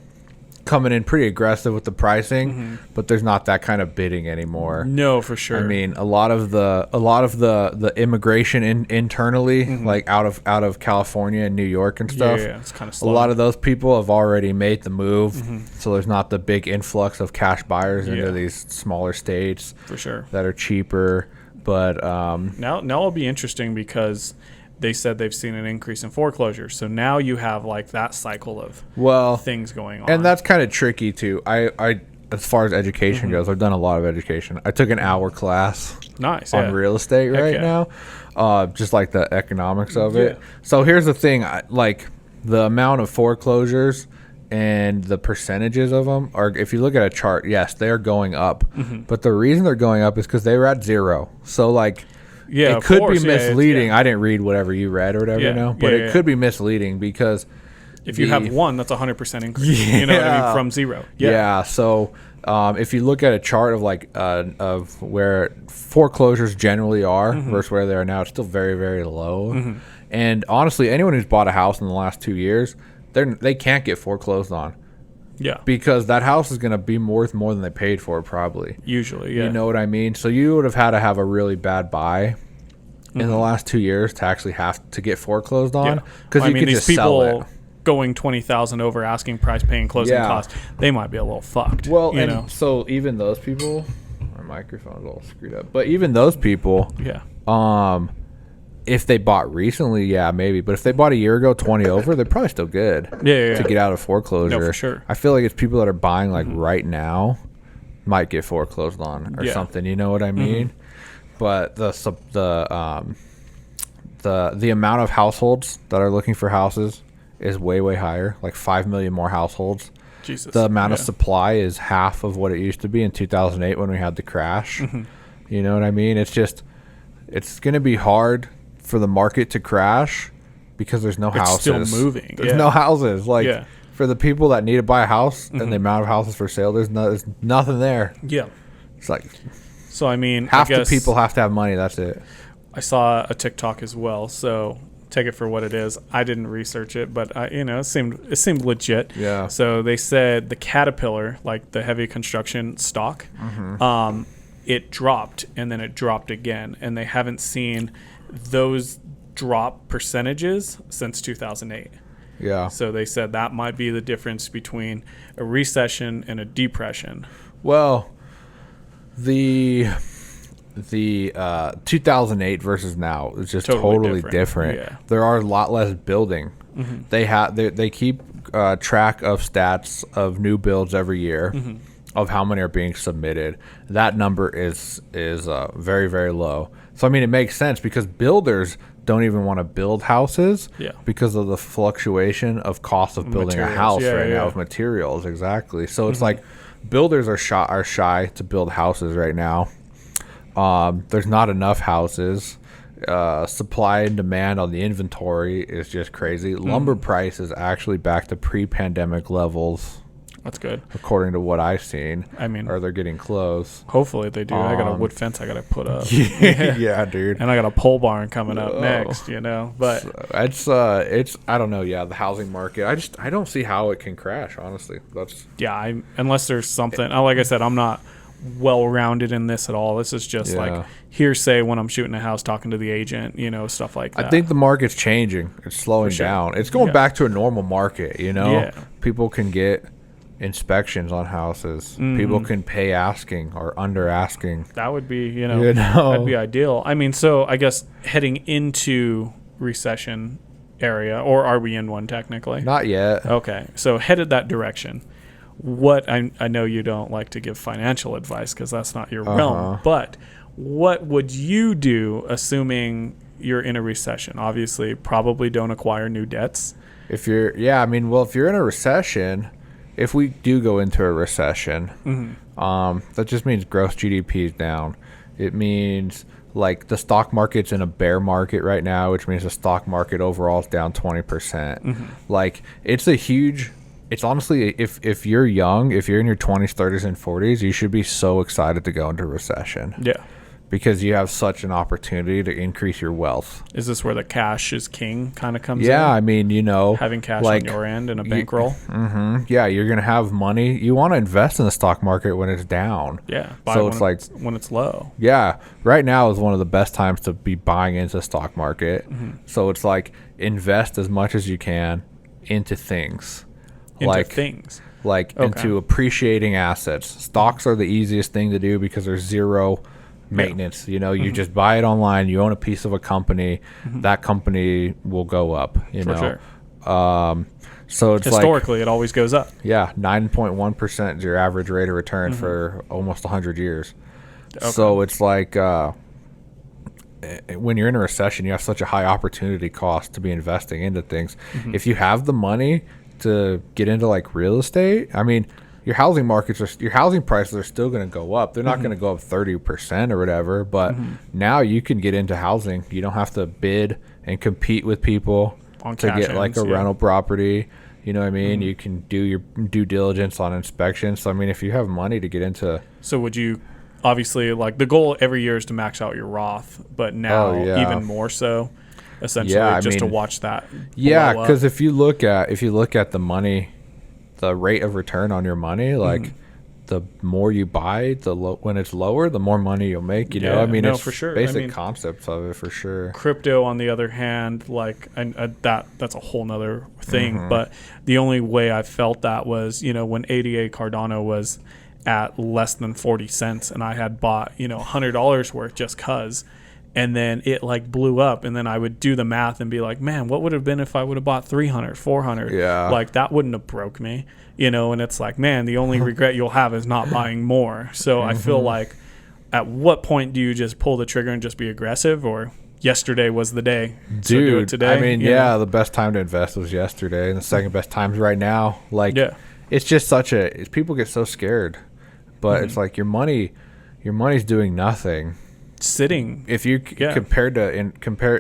coming in pretty aggressive with the pricing, but there's not that kind of bidding anymore. No, for sure. I mean, a lot of the immigration internally, like out of California and New York and stuff. Yeah, it's kind of slow. A lot of those people have already made the move, so there's not the big influx of cash buyers into these smaller states for sure that are cheaper. But now it'll be interesting because they said they've seen an increase in foreclosures. So now you have like that cycle of things going on. And that's kind of tricky too. I as far as education goes, I've done a lot of education. I took an hour class on real estate now, just like the economics of it. So here's the thing. Like, the amount of foreclosures and the percentages of them are, if you look at a chart, yes, they're going up. But the reason they're going up is because they were at 0. So like, it could be misleading. I didn't read whatever you read or whatever, but it could be misleading because if you have 1, that's 100% increase. You know what I mean? From 0. Yeah. So if you look at a chart of like of where foreclosures generally are versus where they are now, it's still very, very low. And honestly, anyone who's bought a house in the last 2 years, they can't get foreclosed on. Yeah. Because that house is going to be worth more than they paid for it, probably. Usually, yeah. You know what I mean? So you would have had to have a really bad buy in the last 2 years to actually have to get foreclosed on. Because you could just sell it. Going $20,000 over asking price, paying closing costs, they might be a little fucked. Well, so even those people, my microphone's all screwed up. But even those people, if they bought recently, maybe. But if they bought a year ago, 20 over, they're probably still good. To get out of foreclosure. No, for sure. I feel like it's people that are buying like right now might get foreclosed on or something. You know what I mean? But the amount of households that are looking for houses is way, way higher, like 5 million more households. Jesus. The amount of supply is half of what it used to be in 2008 when we had the crash. You know what I mean? It's going to be hard for the market to crash because there's no houses. It's still moving. There's no houses. Like, for the people that need to buy a house and the amount of houses for sale, there's nothing there. Yeah. It's like, so I mean, half the people have to have money. That's it. I saw a TikTok as well, so take it for what it is. I didn't research it, but it seemed legit. Yeah. So they said the Caterpillar, like the heavy construction stock, it dropped and then it dropped again, and they haven't seen those drop percentages since 2008. Yeah. So they said that might be the difference between a recession and a depression. Well, the 2008 versus now is just totally different. Yeah. There are a lot less building. They keep track of stats of new builds every year, of how many are being submitted. That number is very, very low. So I mean, it makes sense because builders don't even want to build houses because of the fluctuation of cost of building a house now with materials. Exactly. So it's like builders are shy to build houses right now. There's not enough houses. Supply and demand on the inventory is just crazy. Lumber price is actually back to pre-pandemic levels. That's good. According to what I've seen. I mean, or they're getting close. Hopefully they do. I got a wood fence I got to put up. Yeah, dude. And I got a pole barn coming up next, But so it's I don't know. Yeah, the housing market. I don't see how it can crash. Honestly, unless there's something. Like I said, I'm not well-rounded in this at all. This is just like hearsay when I'm shooting a house, talking to the agent, stuff like that. I think the market's changing. It's slowing down. It's going back to a normal market. People can get inspections on houses. People can pay asking or under asking. That would be that'd be ideal. I mean, so I guess heading into recession area, or are we in one technically? Not yet. Okay, so headed that direction. What I know you don't like to give financial advice because that's not your realm, but what would you do assuming you're in a recession? Obviously, probably don't acquire new debts. If you're in a recession, if we do go into a recession, that just means gross GDP is down. It means like the stock market's in a bear market right now, which means the stock market overall is down 20%. Like it's honestly, if you're young, if you're in your 20s, 30s, and 40s, you should be so excited to go into recession. Yeah. Because you have such an opportunity to increase your wealth. Is this where the cash is king kind of comes in? Yeah, I mean, having cash on your end and a bankroll. Yeah, you're going to have money. You want to invest in the stock market when it's down. Yeah. So it's like when it's low. Yeah. Right now is one of the best times to be buying into the stock market. So it's like invest as much as you can into things. Into appreciating assets. Stocks are the easiest thing to do because there's zero maintenance. You just buy it online, you own a piece of a company, that company will go up, For sure. So it's historically it always goes up. Yeah, 9.1% is your average rate of return for almost 100 years. So it's like when you're in a recession, you have such a high opportunity cost to be investing into things. If you have the money to get into like real estate, I mean, your housing prices are still going to go up. They're not going to go up 30% or whatever, but now you can get into housing. You don't have to bid and compete with people to get like a rental property. You know what I mean? You can do your due diligence on inspections. So I mean, if you have money to get into, so would you? Obviously, like the goal every year is to max out your Roth, but now even more so. Essentially, to watch that. Yeah, because if you look at the money, the rate of return on your money, like the more you buy, when it's lower, the more money you'll make. I mean, it's for sure. Basic concepts of it for sure. Crypto, on the other hand, like that's a whole nother thing. But the only way I felt that was, when ADA Cardano was at less than 40 cents, and I had bought $100 worth just cause. And then it like blew up, and then I would do the math and be like, man, what would have been if I would have bought 300, 400? Yeah. Like that wouldn't have broke me, and it's like, man, the only regret you'll have is not buying more. So I feel like at what point do you just pull the trigger and just be aggressive, or yesterday was the day. Dude, so do it today. I mean, yeah, the best time to invest was yesterday, and the second best time's right now. Like, it's just people get so scared, but it's like your money's doing nothing. Sitting. If you compare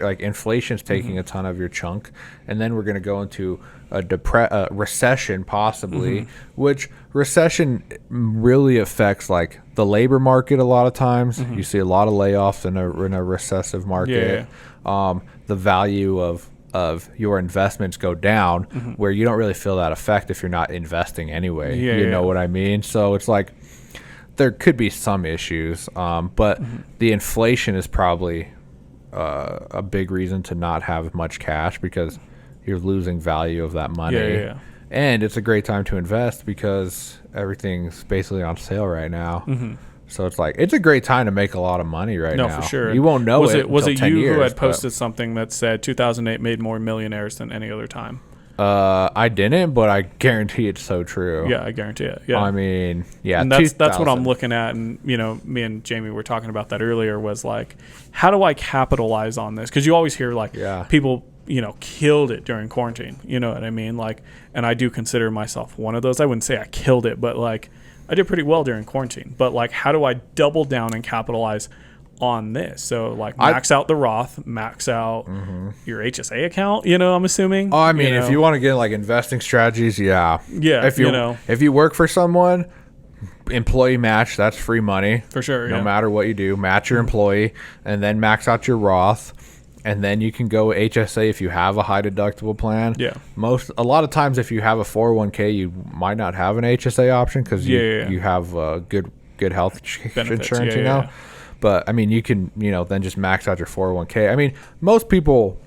like inflation's taking a ton of your chunk, and then we're going to go into a recession possibly, which recession really affects like the labor market a lot of times. You see a lot of layoffs in a recessive market. The value of your investments go down, where you don't really feel that effect if you're not investing anyway. You know what I mean? So it's like there could be some issues, but the inflation is probably a big reason to not have much cash, because you're losing value of that money. And it's a great time to invest because everything's basically on sale right now. So it's like, it's a great time to make a lot of money right now. No, for sure. You won't know was it Was until it 10 you years, who had posted something that said 2008 made more millionaires than any other time? I didn't, but I guarantee it's so true. Yeah, I guarantee it. Yeah. I mean, yeah. And that's what I'm looking at. And, you know, me and Jamie were talking about that earlier, was like, how do I capitalize on this? Because you always hear like people, you know, killed it during quarantine. You know what I mean? Like, and I do consider myself one of those. I wouldn't say I killed it, but like I did pretty well during quarantine. But like, how do I double down and capitalize on this? So like max out the Roth, max out your HSA account, you know, I'm assuming. Oh, I mean, if you want to get like investing strategies, if you work for someone, employee match, that's free money for sure. No matter what you do, match your employee, and then max out your Roth, and then you can go HSA if you have a high deductible plan. A lot of times if you have a 401k, you might not have an HSA option because you have good health benefits, insurance, you know. But I mean, you can, you know, then just max out your 401k. I mean, most people,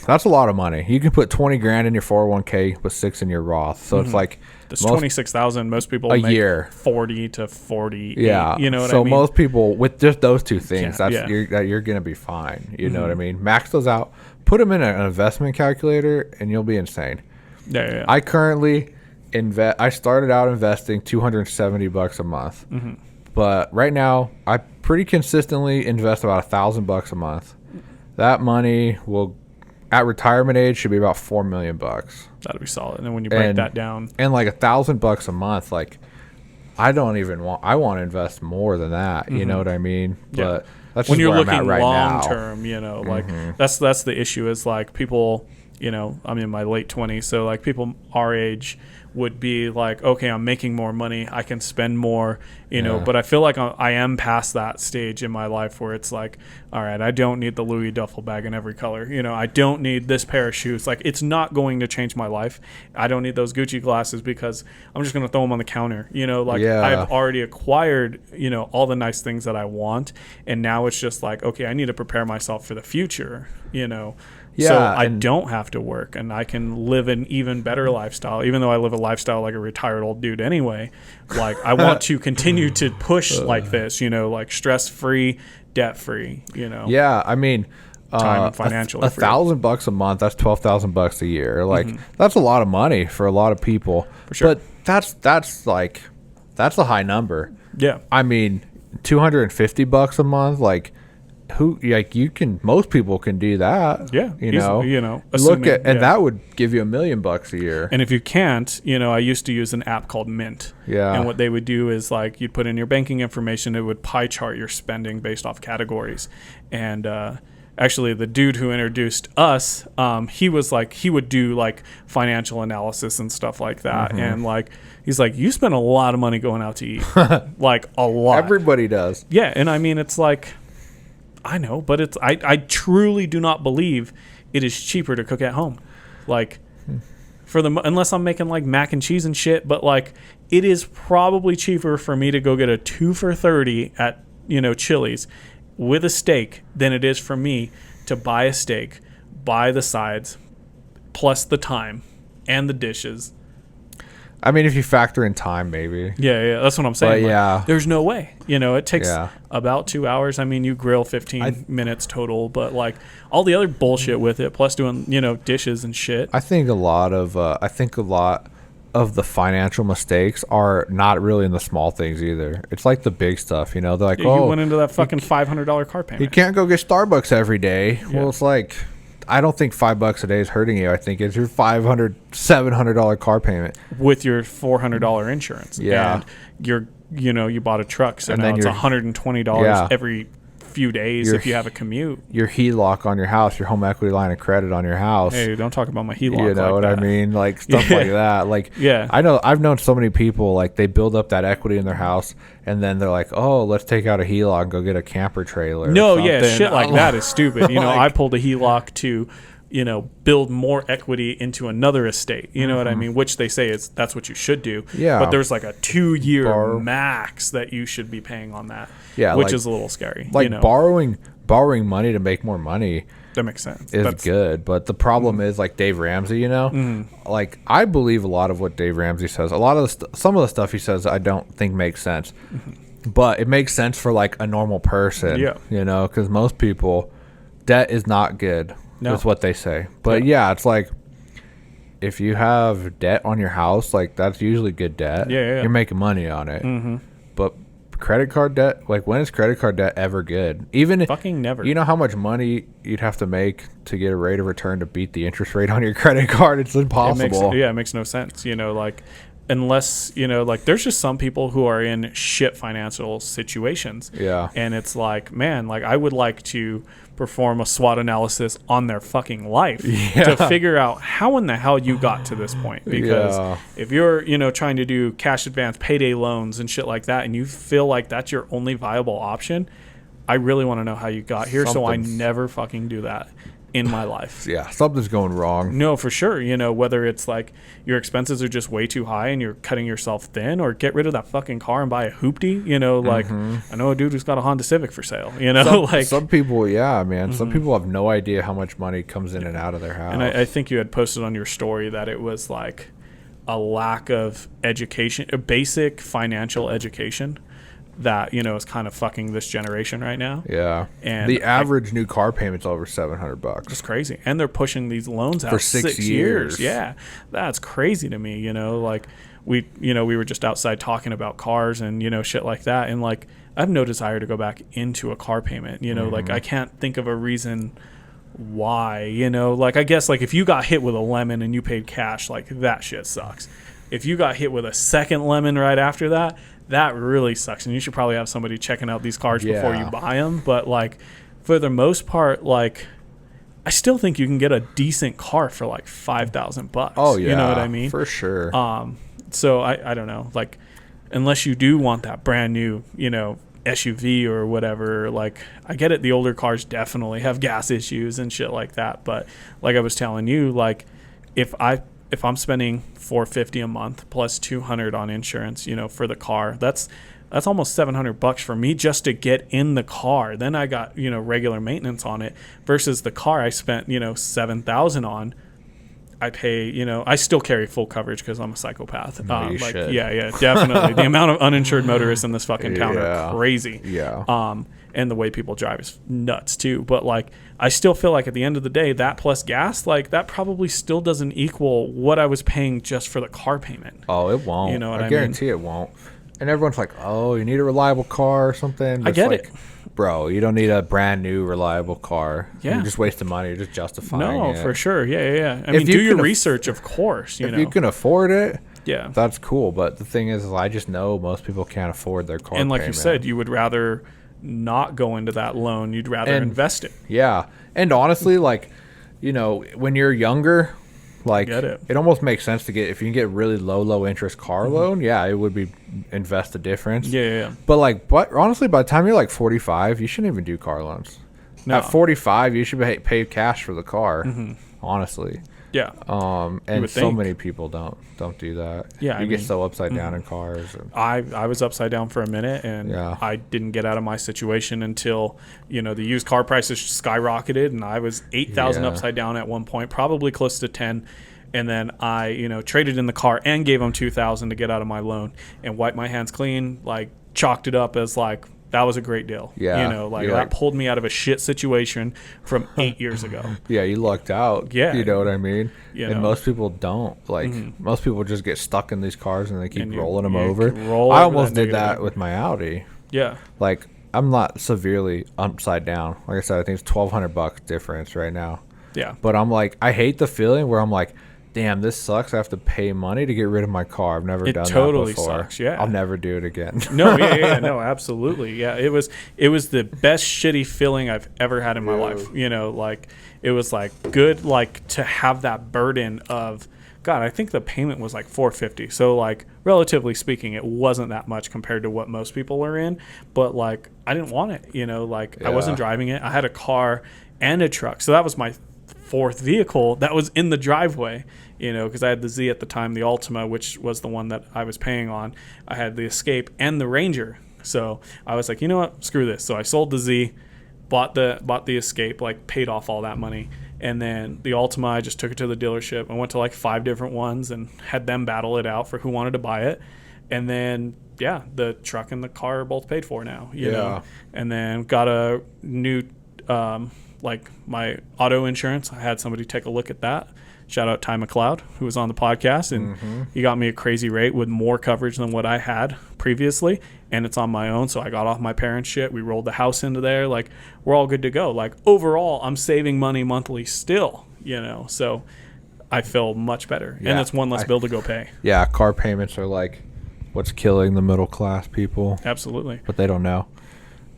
that's a lot of money. You can put 20 grand in your 401k with 6 in your Roth. So it's like that's 26,000. Most people a make year, 40 to 40. Yeah, you know what I so mean. most people with just those two things, you're gonna be fine. You know what I mean. Max those out, put them in an investment calculator, and you'll be insane. I currently I started out investing $270 a month. But right now, I pretty consistently invest about $1,000 a month. That money will, at retirement age, should be about $4 million. That'd be solid. And then when you break that down, and like $1,000 a month, like I want to invest more than that. You know what I mean? But that's when just you're where looking I'm at right long now. term, you know, like that's the issue. Is like people, you know, I'm in my late 20s, so like people our age would be like, okay, I'm making more money, I can spend more, you know, but I feel like I am past that stage in my life where it's like, all right, I don't need the Louis duffel bag in every color, you know, I don't need this pair of shoes, like it's not going to change my life. I don't need those Gucci glasses because I'm just going to throw them on the counter, you know, like I've already acquired, you know, all the nice things that I want, and now it's just like, okay, I need to prepare myself for the future, you know. So I don't have to work, and I can live an even better lifestyle, even though I live a lifestyle like a retired old dude anyway. Like, I want to continue to push like this, you know, like stress-free, debt-free, you know. Yeah, I mean, time and financially free. $1,000 a month, that's $12,000 a year. Like, that's a lot of money for a lot of people. For sure. But that's a high number. Yeah. I mean, $250 a month, like, most people can do that. Yeah, you know, assuming, and that would give you $1 million a year. And if you can't, you know, I used to use an app called Mint. Yeah. And what they would do is like you'd put in your banking information, it would pie chart your spending based off categories. And actually, the dude who introduced us, he would do like financial analysis and stuff like that. And like he's like, you spend a lot of money going out to eat, like a lot. Everybody does. Yeah, and I mean, it's like, I know, but it's I truly do not believe it is cheaper to cook at home, like unless I'm making like mac and cheese and shit. But like, it is probably cheaper for me to go get a 2 for $30 at, you know, Chili's with a steak than it is for me to buy a steak, buy the sides, plus the time and the dishes. I mean, if you factor in time, maybe. Yeah, that's what I'm saying. But like, there's no way. You know, it takes about 2 hours. I mean, you grill 15 minutes total, but like all the other bullshit with it, plus doing, you know, dishes and shit. I think a lot of the financial mistakes are not really in the small things either. It's like the big stuff, you know. They're like, You went into that fucking $500 car payment. you can't go get Starbucks every day. Yeah. Well, it's like, I don't think $5 a day is hurting you. I think it's your $700 car payment with your $400 insurance. Yeah. And you bought a truck, so And now then it's your- $120 Yeah. every few days Your if you have a commute. your HELOC on your house, your home equity line of credit on your house. Hey, don't talk about my HELOC. You know like what that. I mean? Like stuff Yeah. like that. Like, Yeah. I've known so many people, like, they build up that equity in their house and then they're like, oh, let's take out a HELOC and go get a camper trailer. No, or yeah, something. shit like that is stupid. You know, Like- I pulled a HELOC to, build more equity into another estate. You know what I mean? Which they say that's what you should do. Yeah. But there's like a 2-year Borrow. max that you should be paying on that. Yeah, Which like- is a little scary. Like borrowing money to make more money that makes sense. is good, but the problem is, like, Dave Ramsey, like, I believe a lot of what Dave Ramsey says. A lot of some of the stuff he says I don't think makes sense, but it makes sense for, like, a normal person. Yeah. Because most people, debt is not good. No. That's what they say. But yeah, it's like, if you have debt on your house, like, that's usually good debt. Yeah. You're making money on it. But credit card debt, like, when is credit card debt ever good? Even Fucking never. You know how much money you'd have to make to get a rate of return to beat the interest rate on your credit card? It's impossible. It makes no sense. Like, unless, like, there's just some people who are in shit financial situations. Yeah. And it's like, man, like, I would like to perform a SWOT analysis on their fucking life to figure out how in the hell you got to this point. Because if you're, trying to do cash advance payday loans and shit like that, and you feel like that's your only viable option, I really want to know how you got here, so I never fucking do that in my life. Yeah, something's going wrong. No, for sure. Whether it's like your expenses are just way too high and you're cutting yourself thin, or get rid of that fucking car and buy a hoopty. Like, I know a dude who's got a Honda Civic for sale. Some people, man. Some people have no idea how much money comes in and out of their house. And I think you had posted on your story that it was like a lack of education, a basic financial education that is kind of fucking this generation right now. Yeah, and the average new car payment's over $700. It's crazy, and they're pushing these loans out for 6 years. Yeah, that's crazy to me. Like, we were just outside talking about cars and shit like that, and like, I have no desire to go back into a car payment. Like, I can't think of a reason why. Like, I guess, like, if you got hit with a lemon and you paid cash, like, that shit sucks. If you got hit with a second lemon right after that, that really sucks, and you should probably have somebody checking out these cars before you buy them. But, like, for the most part, like, I still think you can get a decent car for like $5,000. Oh yeah, you know what I mean? For sure. So I don't know, like, unless you do want that brand new, SUV or whatever. Like, I get it, the older cars definitely have gas issues and shit like that. But like I was telling you, like, if I'm spending $450 a month plus $200 on insurance, for the car, that's almost $700 for me just to get in the car. Then I got, regular maintenance on it, versus the car I spent, $7,000 on. I pay, I still carry full coverage because I'm a psychopath. You should. Yeah, definitely. The amount of uninsured motorists in this fucking town are crazy. Yeah. And the way people drive is nuts too. But like, I still feel like at the end of the day, that plus gas, like, that probably still doesn't equal what I was paying just for the car payment. Oh, it won't. You know what I guarantee it won't. And everyone's like, "Oh, you need a reliable car or something." But I get it's it. Bro, you don't need a brand new reliable car. Yeah. You're just wasting money. You're just justifying it. No, for sure. Yeah. I If mean, you do your can research, of course. If you can afford it, yeah, that's cool. But the thing is, I just know most people can't afford their car and like payment. you said, you would rather not go into that loan. You'd rather invest it. Yeah. And honestly, like, when you're younger, like, Get it. it almost makes sense to get, if you can get really low interest car loan, yeah, it would be invest the difference. Yeah. But honestly, by the time you're like 45, you shouldn't even do car loans. No. At 45, you should pay cash for the car. Honestly. Yeah. And so many people don't do that. Yeah, you get so upside down in cars. I was upside down for a minute, and I didn't get out of my situation until the used car prices skyrocketed, and I was 8,000 upside down at one point, probably close to 10. And then I traded in the car and gave them 2,000 to get out of my loan and wiped my hands clean, like chalked it up as like that was a great deal. Yeah. That pulled me out of a shit situation from 8 years ago. Yeah, you lucked out. Yeah. You know what I mean? And most people don't. Like, most people just get stuck in these cars and they keep rolling them over. I almost did that with my Audi. Yeah. Like, I'm not severely upside down. Like I said, I think it's $1,200 difference right now. Yeah. But I'm like, I hate the feeling where I'm like, damn, this sucks. I have to pay money to get rid of my car. I've never done that before. It totally sucks, yeah. I'll never do it again. No, no, absolutely. Yeah, it was the best shitty feeling I've ever had in my life. It was like good, like to have that burden of, God, I think the payment was like $450. So like relatively speaking, it wasn't that much compared to what most people are in. But like I didn't want it, I wasn't driving it. I had a car and a truck. So that was my fourth vehicle that was in the driveway, because I had the Z at the time, the Altima, which was the one that I was paying on. I had the Escape and the Ranger. So I was like, you know what, screw this. So I sold the Z, bought the Escape, like paid off all that money. And then the Altima, I just took it to the dealership. I went to like 5 different ones and had them battle it out for who wanted to buy it. And then, the truck and the car are both paid for now, you know. And then got a new, like my auto insurance. I had somebody take a look at that. Shout out Ty McLeod, who was on the podcast. And he got me a crazy rate with more coverage than what I had previously. And it's on my own. So I got off my parents' shit. We rolled the house into there. Like, we're all good to go. Like, overall, I'm saving money monthly still, So I feel much better. Yeah, and it's one less bill to go pay. Yeah, car payments are like what's killing the middle class people. Absolutely. But they don't know.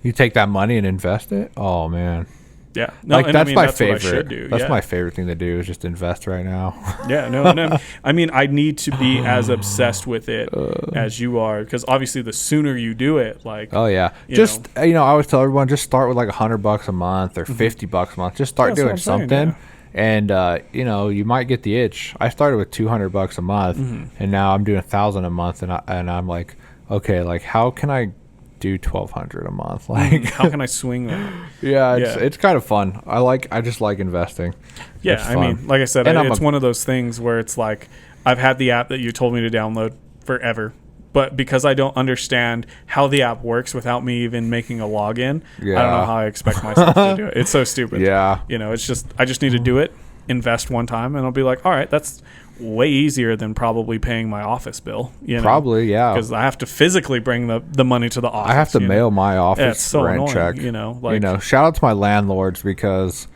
You take that money and invest it? Oh, man. Yeah, no, like that's my favorite. What I should do. That's my favorite thing to do is just invest right now. Yeah, no. I mean, I need to be as obsessed with it as you are, because obviously the sooner you do it, like. Oh yeah, I always tell everyone just start with like $100 a month or $50 a month. Just start doing something, and you might get the itch. I started with $200 a month, and now I'm doing $1,000 a month, and I'm like, okay, like how can I do $1,200 a month? Like, how can I swing that? It's kind of fun. I just like investing. Yeah, I mean, like I said, it's one of those things where it's like I've had the app that you told me to download forever, but because I don't understand how the app works without me even making a login, I don't know how I expect myself to do it. It's so stupid. Yeah, it's just I just need to do it, invest one time, and I'll be like, all right, that's way easier than probably paying my office bill. Probably, yeah, because I have to physically bring the money to the office. I have to mail my office rent annoying, check. Shout out to my landlords, because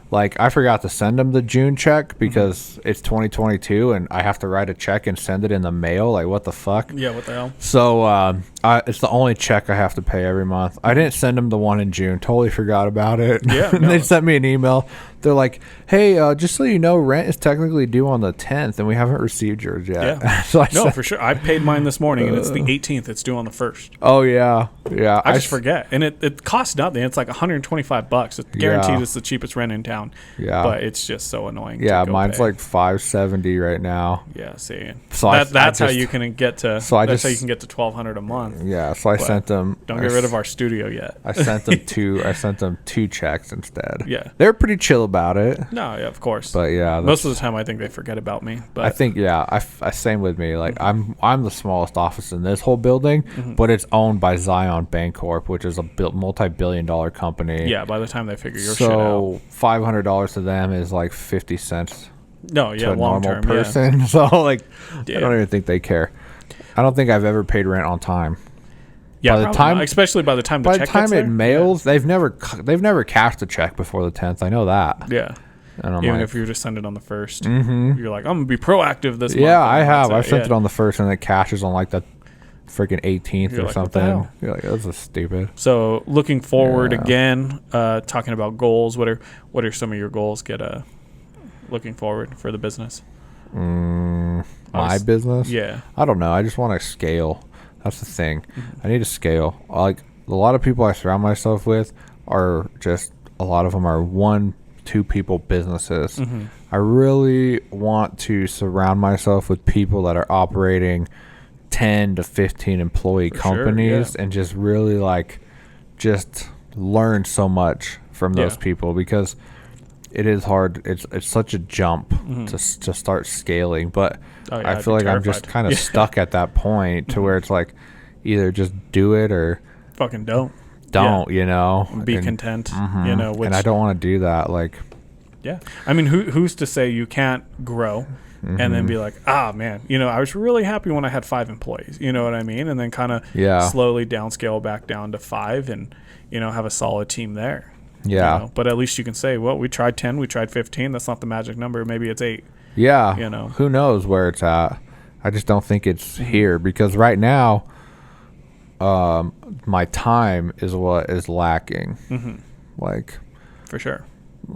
like I forgot to send them the June check because it's 2022 and I have to write a check and send it in the mail. Like, what the fuck? Yeah, what the hell? So it's the only check I have to pay every month. I didn't send them the one in June. Totally forgot about it. Yeah, They sent me an email. They're like, hey, just so you know, rent is technically due on the 10th and we haven't received yours yet. Yeah. So for sure. I paid mine this morning and it's the 18th. It's due on the 1st. Oh, yeah. Yeah. I just forget. And it costs nothing. It's like $125. It's guaranteed it's the cheapest rent in town. Yeah. But it's just so annoying. Yeah, mine's like $570 right now. Yeah, see. So that's how you can get to $1,200 a month. Yeah, so I sent them. Don't get rid of our studio yet. I sent them two checks instead. Yeah. They're pretty chill about it. No, yeah, of course. But yeah, most of the time I think they forget about me. But I think same with me. Like I'm the smallest office in this whole building, but it's owned by Zion Bancorp, which is a multi-billion-dollar company. Yeah, by the time they figure your shit out, $500 to them is like 50 cents. No, yeah, to a long normal term person. Yeah. So like, I don't even think they care. I don't think I've ever paid rent on time. Yeah, especially by the time the check gets there. Mails, they've never cashed a check before the 10th. I know that. Yeah. And even if you just send it on the 1st, you're like, I'm gonna be proactive this month. Yeah, I have. I sent it on the 1st, and it cashes on like the freaking 18th or something. You're like, this is stupid. So looking forward again, talking about goals. What are some of your goals? Looking forward for the business. My business? Yeah. I don't know. I just want to scale. That's the thing. I need to scale. Like a lot of people I surround myself with are just a lot of them are 1-2 people businesses. I really want to surround myself with people that are operating 10 to 15 employee companies and just really just learn so much from those people, because it is hard. It's such a jump to start scaling, but I feel like I'm just kind of stuck at that point to where it's like either just do it or fucking don't. don't, you know, be and, content, you know, which, and I don't want to do that. Like, yeah, I mean, who's to say you can't grow and then be like, man, you know, I was really happy when I had 5 employees, you know what I mean? And then kind of slowly downscale back down to 5 and, you know, have a solid team there. Yeah. You know? But at least you can say, well, we tried 10, we tried 15. That's not the magic number. Maybe it's 8. Yeah. You know, who knows where it's at? I just don't think it's here because right now, my time is what is lacking. Like, for sure.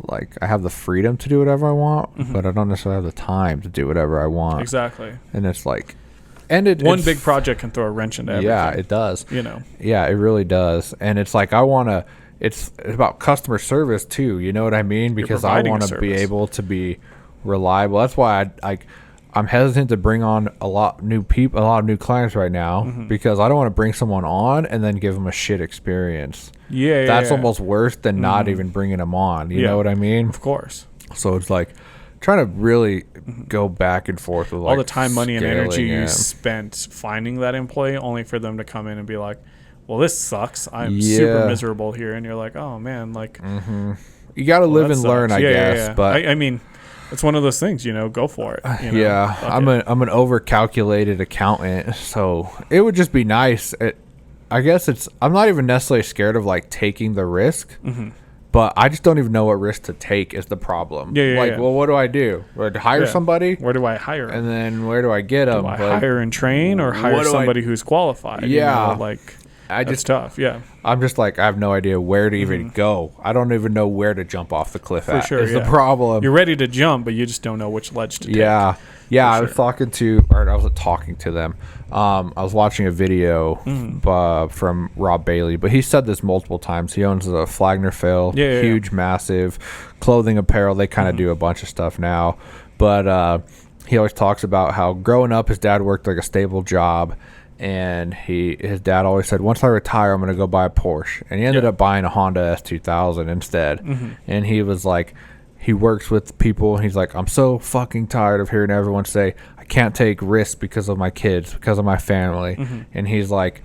Like, I have the freedom to do whatever I want, but I don't necessarily have the time to do whatever I want. Exactly. And it's like, and one big project can throw a wrench into everything. Yeah, it does. You know. Yeah, it really does. And it's like, I want to. It's about customer service too. You know what I mean? Because I want to be able to be reliable. That's why I'm hesitant to bring on a lot of new clients right now because I don't want to bring someone on and then give them a shit experience. Yeah, that's almost worse than not even bringing them on. You know what I mean? Of course. So it's like trying to really go back and forth with all the time, money, and energy you it. spent finding that employee, only for them to come in and be like, "Well, this sucks. I'm super miserable here," and you're like, "Oh man, like." You got to live and learn, I guess. Yeah. But I mean, it's one of those things, you know. Go for it. You know? Yeah, I'm an over-calculated accountant, so it would just be nice. I guess I'm not even necessarily scared of like taking the risk, but I just don't even know what risk to take is the problem. Well, what do I do? Hire somebody? Where do I hire? And then where do I get them? Do I hire and train, or hire somebody who's qualified? Yeah, you know, like. It's tough, yeah. I'm just like, I have no idea where to even go. I don't even know where to jump off the cliff For sure, is the problem. You're ready to jump, but you just don't know which ledge to take. Yeah, I was talking to them. I was watching a video from Rob Bailey, but he said this multiple times. He owns a Flagner Phil, huge, massive clothing apparel. They kind of do a bunch of stuff now. But he always talks about how growing up, his dad worked like a stable job. And his dad always said, once I retire, I'm going to go buy a Porsche. And he ended up buying a Honda S2000 instead. And he was like, he works with people. And he's like, I'm so fucking tired of hearing everyone say, I can't take risks because of my kids, because of my family. And he's like,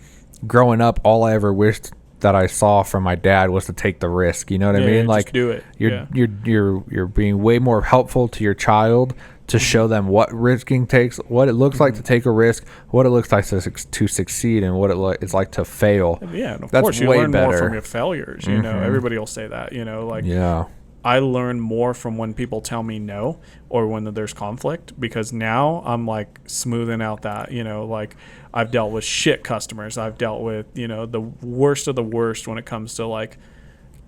growing up, all I ever wished that I saw from my dad was to take the risk. You know what I mean? Like, just do it. You're being way more helpful to your child to show them what risking takes, what it looks like to take a risk, what it looks like to succeed, and what it's like to fail. Yeah, and of That's course you way learn better. more from your failures. You know, everybody will say that. You know, like I learn more from when people tell me no or when there's conflict, because now I'm like smoothing out that, you know, like I've dealt with shit customers. I've dealt with, you know, the worst of the worst when it comes to like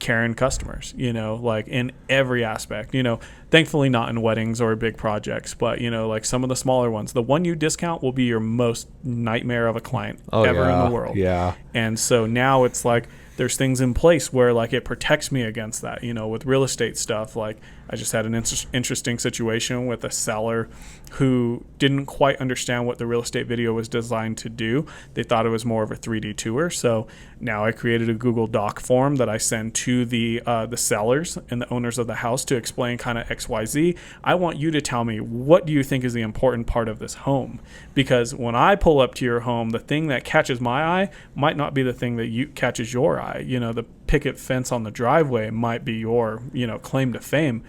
Karen customers, you know, like in every aspect, you know, thankfully not in weddings or big projects, but, you know, like some of the smaller ones, the one you discount will be your most nightmare of a client ever in the world. Yeah. And so now it's like there's things in place where like it protects me against that, you know, with real estate stuff. Like I just had an interesting situation with a seller who didn't quite understand what the real estate video was designed to do. They thought it was more of a 3D tour. So now I created a Google Doc form that I send to the sellers and the owners of the house to explain kind of XYZ. I want you to tell me, what do you think is the important part of this home? Because when I pull up to your home, the thing that catches my eye might not be the thing that catches your eye. You know, the picket fence on the driveway might be your, you know, claim to fame.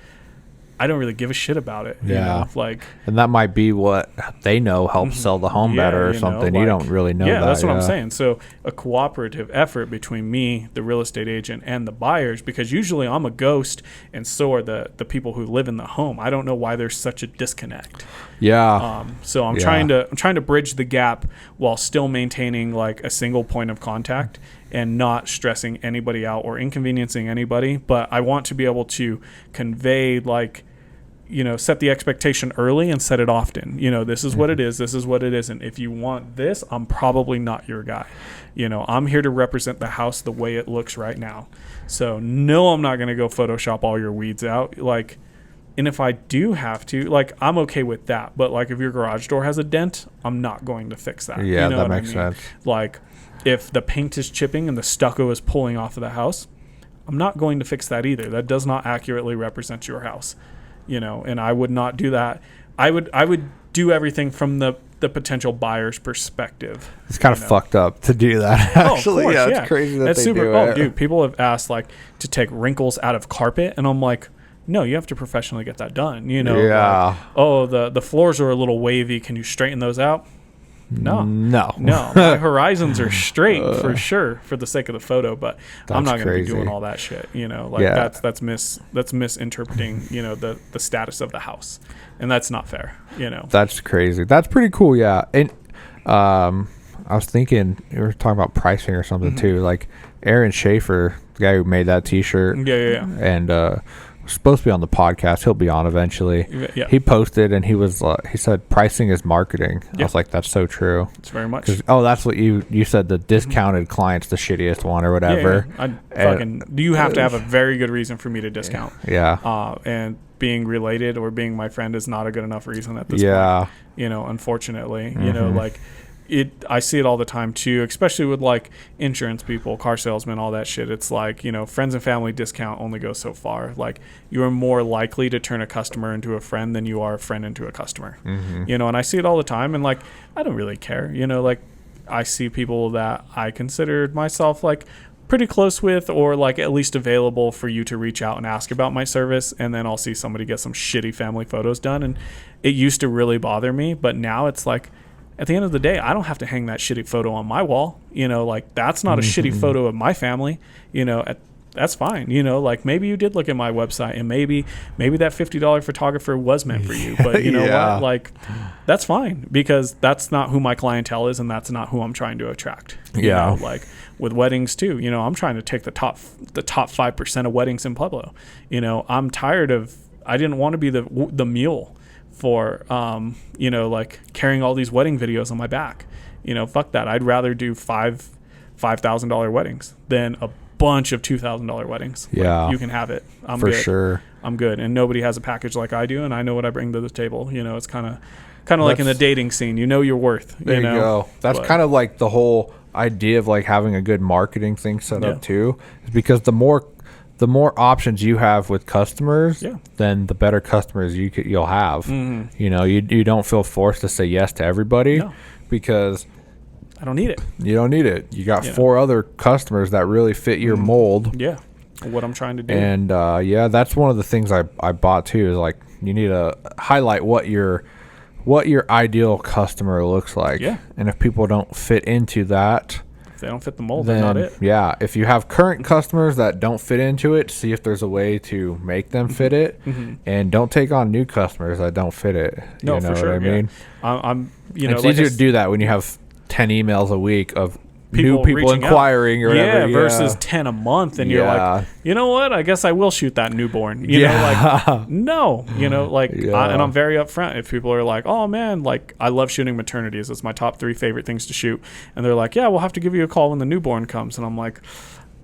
I don't really give a shit about it. You know? Like, and that might be what they know helps sell the home better or something. You don't really know that. Yeah, that's what I'm saying. So a cooperative effort between me, the real estate agent, and the buyers, because usually I'm a ghost and so are the people who live in the home. I don't know why there's such a disconnect. Yeah. So I'm trying to bridge the gap while still maintaining like a single point of contact and not stressing anybody out or inconveniencing anybody. But I want to be able to convey, like, you know, set the expectation early and set it often. You know, this is what it is. This is what it isn't. If you want this, I'm probably not your guy. You know, I'm here to represent the house the way it looks right now. So no, I'm not going to go Photoshop all your weeds out. Like, and if I do have to, like, I'm okay with that. But like, if your garage door has a dent, I'm not going to fix that. Yeah, you know that makes sense. Like, if the paint is chipping and the stucco is pulling off of the house, I'm not going to fix that either. That does not accurately represent your house. You know, and I would not do that. I would do everything from the the potential buyer's perspective. It's kind of fucked up to do that. Actually, course, it's crazy that that's they super, do it. dude, people have asked like to take wrinkles out of carpet, and I'm like, no, you have to professionally get that done. You know, like, the floors are a little wavy. Can you straighten those out? No. My horizons are straight for sure for the sake of the photo, but I'm not going to be doing all that shit. You know, like that's misinterpreting, you know, the status of the house, and that's not fair. You know, that's crazy. That's pretty cool. Yeah. And I was thinking you were talking about pricing or something too. Like Aaron Schaefer, the guy who made that T-shirt. Yeah. And supposed to be on the podcast. He'll be on eventually. Yeah. He posted and he said pricing is marketing. I was like, that's so true. It's very much. That's what you said. The discounted client's the shittiest one or whatever. You have to have a very good reason for me to discount. Yeah. And being related or being my friend is not a good enough reason at this point. You know, unfortunately, you know, like. I see it all the time too, especially with like insurance people, car salesmen, all that shit. It's like, you know, friends and family discount only goes so far. Like you are more likely to turn a customer into a friend than you are a friend into a customer. You know, and I see it all the time, and like I don't really care. You know, like I see people that I considered myself like pretty close with, or like at least available for you to reach out and ask about my service, and then I'll see somebody get some shitty family photos done, and it used to really bother me, but now it's like, at the end of the day, I don't have to hang that shitty photo on my wall. You know, like that's not a shitty photo of my family. You know, that's fine. You know, like maybe you did look at my website and maybe that $50 photographer was meant for you. But you know what? Like that's fine, because that's not who my clientele is, and that's not who I'm trying to attract. You know, like with weddings too. You know, I'm trying to take the top 5% of weddings in Pueblo. You know, I'm tired of. I didn't want to be the mule for you know, like carrying all these wedding videos on my back. You know, fuck that. I'd rather do $5,000 weddings than a bunch of $2,000 weddings. Yeah, like, you can have it. I'm for good. Sure. I'm good, and nobody has a package like I do, and I know what I bring to the table. You know, it's kind of like in the dating scene. You know your worth. There you go. That's kind of like the whole idea of like having a good marketing thing set up too, is because the more options you have with customers, then the better customers you'll have. You know, you don't feel forced to say yes to everybody because I don't need it. You don't need it. You got 4 other customers that really fit your mold. Yeah, what I'm trying to do. And that's one of the things I bought too, is like you need to highlight what your ideal customer looks like. Yeah. And if people don't fit into that, if they don't fit the mold, they're not it. Yeah. If you have current customers that don't fit into it, see if there's a way to make them fit it, and don't take on new customers that don't fit it. No, you know for sure. What I mean? I'm you know, it's like easier to do that when you have 10 emails a week of new people inquiring or whatever. Yeah, versus 10 a month, and you're like, you know what? I guess I will shoot that newborn. You know, like no, you know, like, and I'm very upfront. If people are like, oh man, like I love shooting maternities. It's my top 3 favorite things to shoot, and they're like, yeah, we'll have to give you a call when the newborn comes, and I'm like,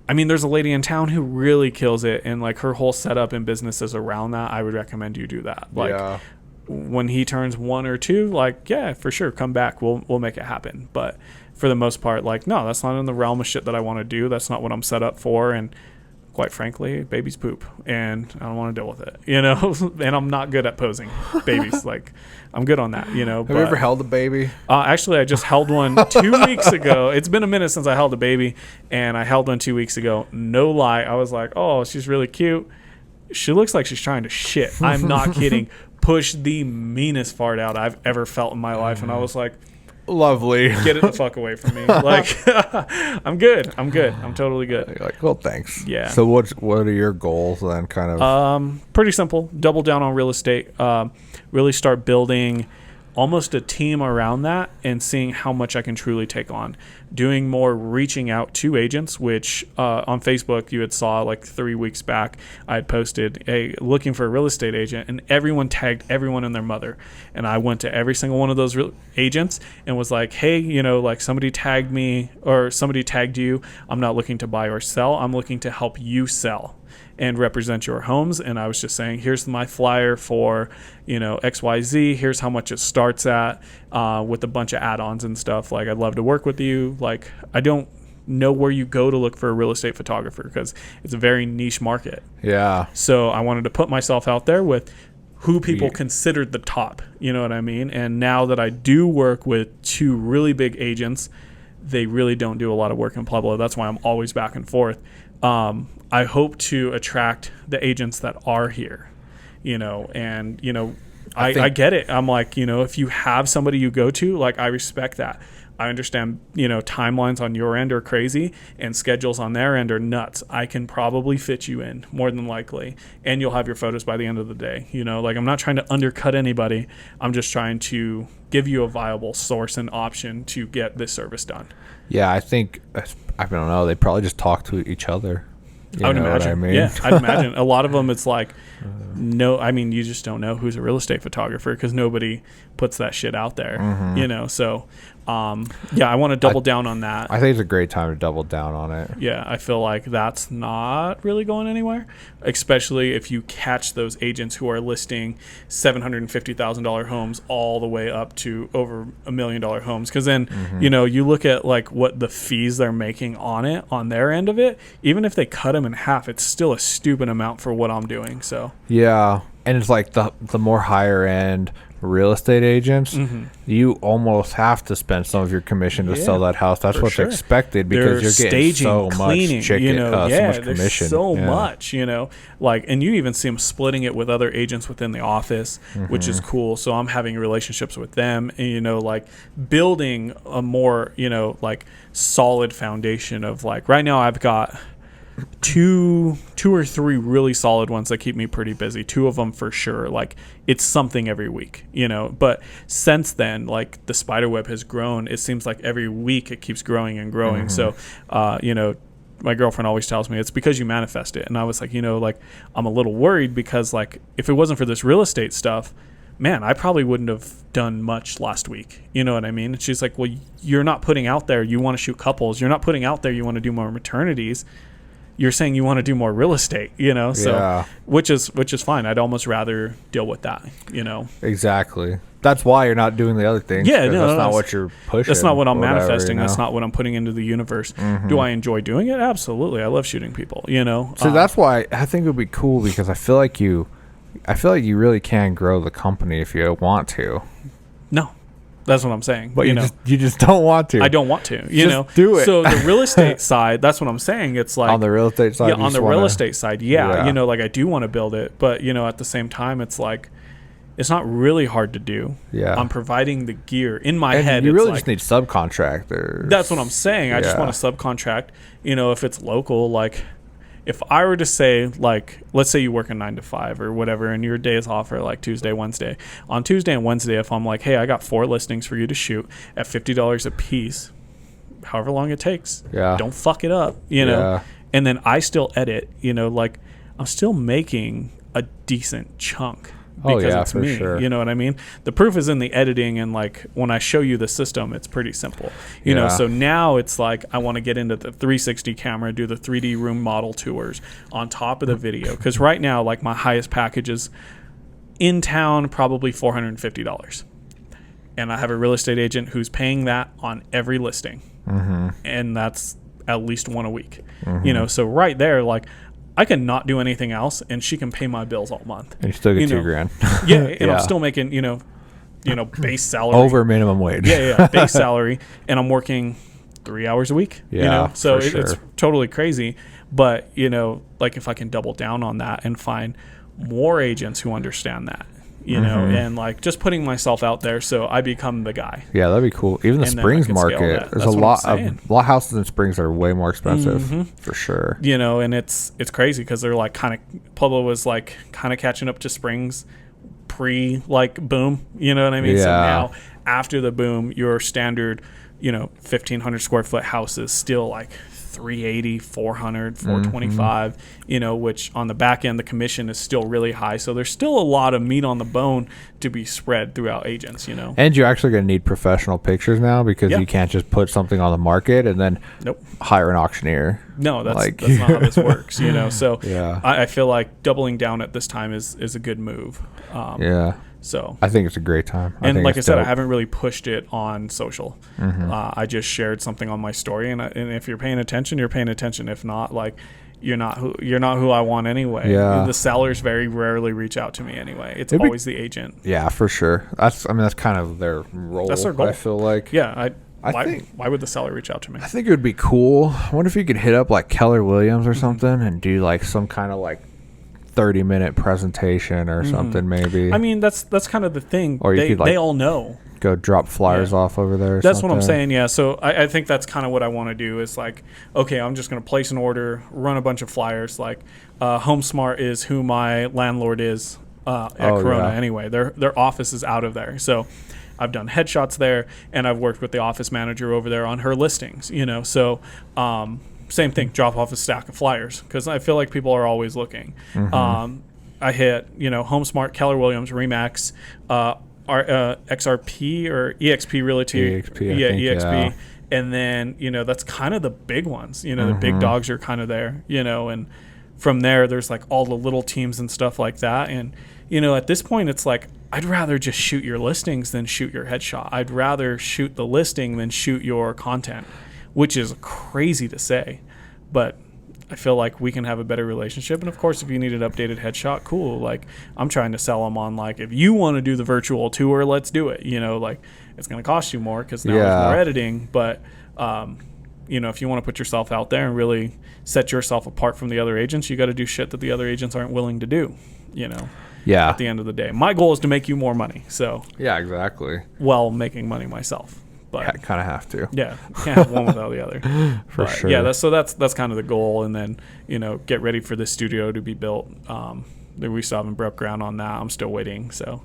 I mean, there's a lady in town who really kills it, and like her whole setup and business is around that. I would recommend you do that. Like when he turns 1 or 2, like for sure, come back. We'll make it happen. But for the most part, like, no, that's not in the realm of shit that I want to do. That's not what I'm set up for. And quite frankly, babies poop, and I don't want to deal with it, you know. And I'm not good at posing babies. Like, I'm good on that, you know. Have you ever held a baby? Actually, I just held one 2 weeks ago. It's been a minute since I held a baby, and I held one 2 weeks ago. No lie, I was like, oh, she's really cute. She looks like she's trying to shit. I'm not kidding. Push the meanest fart out I've ever felt in my life, and I was like, lovely. Get it the fuck away from me. Like, I'm good. I'm totally good. You're like, well, thanks. Yeah. So what are your goals then, kind of? Pretty simple. Double down on real estate. Really start building almost a team around that and seeing how much I can truly take on. Doing more reaching out to agents, which on Facebook you had saw like 3 weeks back, I had posted looking for a real estate agent, and everyone tagged everyone and their mother. And I went to every single one of those agents and was like, hey, you know, like somebody tagged me or somebody tagged you. I'm not looking to buy or sell. I'm looking to help you sell and represent your homes. And I was just saying, here's my flyer for, you know, XYZ. Here's how much it starts at, with a bunch of add-ons and stuff. Like, I'd love to work with you. Like, I don't know where you go to look for a real estate photographer because it's a very niche market. Yeah. So I wanted to put myself out there with who people considered the top. You know what I mean? And now that I do work with 2 really big agents, they really don't do a lot of work in Pueblo. That's why I'm always back and forth. I hope to attract the agents that are here, and, I get it. I'm like, if you have somebody you go to, like, I respect that. I understand, timelines on your end are crazy and schedules on their end are nuts. I can probably fit you in more than likely, and you'll have your photos by the end of the day. Like, I'm not trying to undercut anybody. I'm just trying to give you a viable source and option to get this service done. Yeah, I think, I don't know, they probably just talk to each other. I would imagine. Yeah, I'd imagine. A lot of them, it's like, you just don't know who's a real estate photographer because nobody puts that shit out there, So, I want to double down on that. I think it's a great time to double down on it. Yeah, I feel like that's not really going anywhere, especially if you catch those agents who are listing $750,000 homes all the way up to over $1 million homes. Because then, you look at like what the fees they're making on it, on their end of it, even if they cut them in half, it's still a stupid amount for what I'm doing. So yeah, and it's like the more higher end real estate agents, you almost have to spend some of your commission to sell that house. That's what's expected because you're getting so cleaning, much chicken, so much commission. There's so much, like, and you even see them splitting it with other agents within the office, which is cool. So I'm having relationships with them and, like building a more, like solid foundation of like, right now I've got two or three really solid ones that keep me pretty busy. 2 of them for sure. Like, it's something every week, but since then, like, the spider web has grown. It seems like every week it keeps growing and growing. So, my girlfriend always tells me it's because you manifest it. And I was like, like, I'm a little worried because, like, if it wasn't for this real estate stuff, man, I probably wouldn't have done much last week. You know what I mean? And she's like, well, you're not putting out there you want to shoot couples. You're not putting out there you want to do more maternities. You're saying you want to do more real estate, so which is fine. I'd almost rather deal with that, Exactly. That's why you're not doing the other things. Yeah, no, that's not what you're pushing. That's not what I'm manifesting. That's not what I'm putting into the universe. Do I enjoy doing it? Absolutely. I love shooting people, So that's why I think it would be cool because I feel like you really can grow the company if you want to. No. That's what I'm saying. But you just don't want to. I don't want to. Do it. So the real estate side, that's what I'm saying. It's like on the real estate side. Yeah, on the real estate side, like I do want to build it, but at the same time, it's like it's not really hard to do. Yeah, I'm providing the gear in my head. You really just need subcontractors. That's what I'm saying. I just want to subcontract. If it's local, like. If I were to say, like, let's say you work a 9 to 5 or whatever, and your days off are like Tuesday, Wednesday. On Tuesday and Wednesday, if I'm like, hey, I got 4 listings for you to shoot at $50 a piece, however long it takes, don't fuck it up, And then I still edit, like I'm still making a decent chunk. Because it's for me, sure. You know what I mean? The proof is in the editing, and like when I show you the system, it's pretty simple. You know, so now it's like I want to get into the 360 camera, do the 3D room model tours on top of the video. Because right now, like my highest package is in town, probably $450, and I have a real estate agent who's paying that on every listing, and that's at least 1 a week. You know, so right there, like. I can not do anything else, and she can pay my bills all month. And you still get $2,000. Yeah, and I'm still making, base salary. Over minimum wage. Yeah, base salary, and I'm working 3 hours a week. Yeah, so it's totally crazy. But, like if I can double down on that and find more agents who understand that, and like just putting myself out there so I become the guy. Yeah, that'd be cool. Even the Springs market, there's a lot of houses in Springs that are way more expensive for sure. And it's crazy because they're like Pueblo was like kind of catching up to Springs pre like boom. You know what I mean? Yeah. So now after the boom, your standard 1,500 square foot house is still like 380, 400, 425, which on the back end, the commission is still really high. So there's still a lot of meat on the bone to be spread throughout agents, And you're actually going to need professional pictures now because you can't just put something on the market and then hire an auctioneer. No, that's not how this works, So I feel like doubling down at this time is a good move. So I think it's a great time. And like I said, I haven't really pushed it on social. I just shared something on my story, and if you're paying attention, you're paying attention. If not, like, you're not who I want anyway. Yeah. The sellers very rarely reach out to me anyway. It's It'd be- always the agent. Yeah, for sure. That's kind of their role. That's their goal. I feel like. Yeah, why would the seller reach out to me? I think it would be cool. I wonder if you could hit up like Keller Williams or something and do like some kind of like 30-minute presentation or something maybe. I mean, that's kind of the thing. Or you could, like, they all know. Go drop flyers off over there. That's what I'm saying. Yeah. So I think that's kind of what I want to do is like, okay, I'm just going to place an order, run a bunch of flyers. Like HomeSmart is who my landlord is at Corona anyway. Their office is out of there. So I've done headshots there, and I've worked with the office manager over there on her listings, So same thing, drop off a stack of flyers because I feel like people are always looking. I hit, HomeSmart, Keller Williams, Remax, XRP or EXP Realty. EXP. And then, that's kind of the big ones. The big dogs are kind of there, and from there, there's like all the little teams and stuff like that. And, at this point, it's like, I'd rather just shoot your listings than shoot your headshot. I'd rather shoot the listing than shoot your content, which is crazy to say. But I feel like we can have a better relationship. And of course, if you need an updated headshot, cool. Like I'm trying to sell them on like, if you want to do the virtual tour, let's do it. Like it's going to cost you more because now there's more editing. But, if you want to put yourself out there and really set yourself apart from the other agents, you got to do shit that the other agents aren't willing to do, Yeah. At the end of the day, my goal is to make you more money. So yeah, exactly. While making money myself. But kind of have to. Yeah, can't have one without the other. For sure. Yeah, that's kind of the goal, and then get ready for the studio to be built. We still haven't broke ground on that. I'm still waiting, so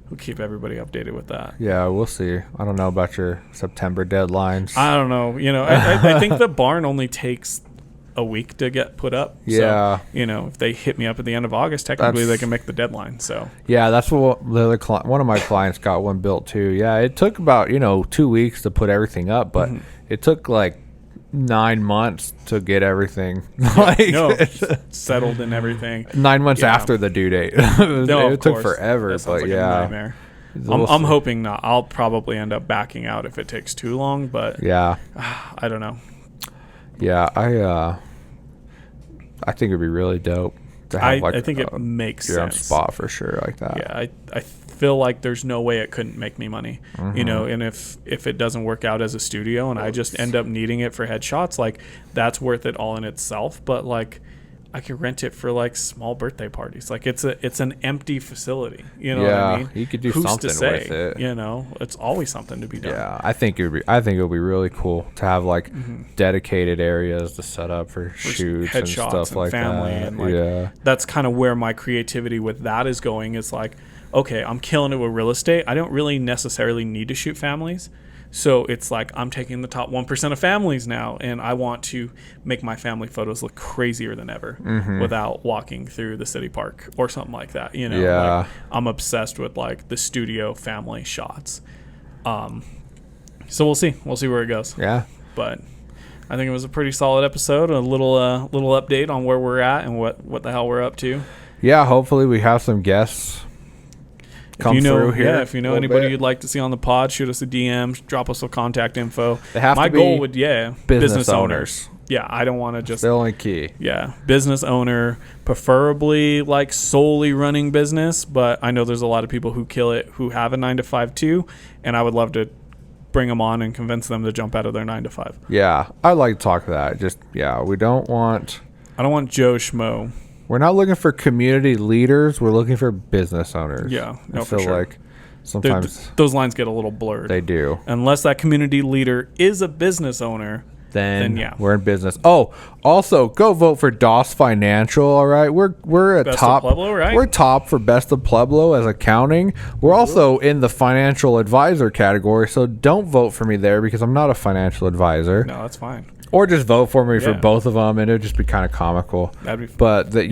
we'll keep everybody updated with that. Yeah, we'll see. I don't know about your September deadlines. I don't know. I think the barn only takes a week to get put up. Yeah. So, if they hit me up at the end of August, technically they can make the deadline. So yeah, that's what the other one of my clients got one built too. Yeah, it took about 2 weeks to put everything up, but it took like 9 months to get everything settled and everything. 9 months after the due date. It took forever, that but like yeah. A nightmare. I'm hoping not. I'll probably end up backing out if it takes too long, but yeah, I don't know. Yeah, I think it'd be really dope to have I think it makes your sense. own spot for sure like that. Yeah, I feel like there's no way it couldn't make me money. And if it doesn't work out as a studio and I just end up needing it for headshots, like that's worth it all in itself. But like I could rent it for like small birthday parties. Like it's an empty facility. You know what I mean? You could do Who's something to say, with it. It's always something to be done. Yeah, I think it would be really cool to have like dedicated areas to set up for shoots and stuff like family that. And like that's kind of where my creativity with that is going. Is like, okay, I'm killing it with real estate. I don't really necessarily need to shoot families. So it's like I'm taking the top 1% of families now, and I want to make my family photos look crazier than ever without walking through the city park or something like that. Like, I'm obsessed with like the studio family shots. So we'll see where it goes. Yeah, but I think it was a pretty solid episode. A little update on where we're at and what the hell we're up to. Yeah, hopefully we have some guests. Come through here. Yeah, if you know anybody you'd like to see on the pod, shoot us a DM, drop us some contact info. They have My to be goal would, business owners. Yeah, I don't want to just... The only key. Yeah, business owner, preferably like solely running business, but I know there's a lot of people who kill it who have a 9-to-5 too, and I would love to bring them on and convince them to jump out of their 9-to-5. Yeah, I'd like to talk to that. We don't want... I don't want Joe Schmo. We're not looking for community leaders. We're looking for business owners. Yeah, no, I feel for sure. like sometimes those lines get a little blurred. They do. Unless that community leader is a business owner, then yeah, we're in business. Oh, also go vote for DOS Financial. All right, we're at Best top. of Pueblo, right? We're top for Best of Pueblo as accounting. We're also in the financial advisor category. So don't vote for me there because I'm not a financial advisor. No, that's fine. Or just vote for me for both of them, and it would just be kind of comical. That'd be fun. But the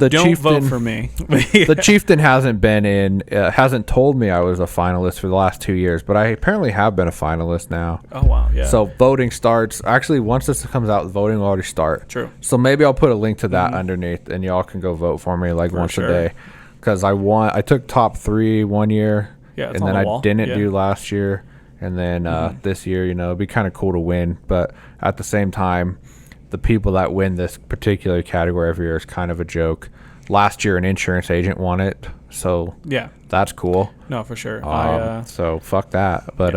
don't chieftain, vote for me. The chieftain hasn't told me I was a finalist for the last 2 years, but I apparently have been a finalist now. Oh wow, yeah. So voting starts. Actually, once this comes out, voting will already start. True. So maybe I'll put a link to that underneath, and y'all can go vote for me once a day. Because I took top 3 1 year, and then I didn't do last year. And then this year, it'd be kind of cool to win. But at the same time, the people that win this particular category every year is kind of a joke. Last year, an insurance agent won it, so Yeah. that's cool. No, for sure. So fuck that. But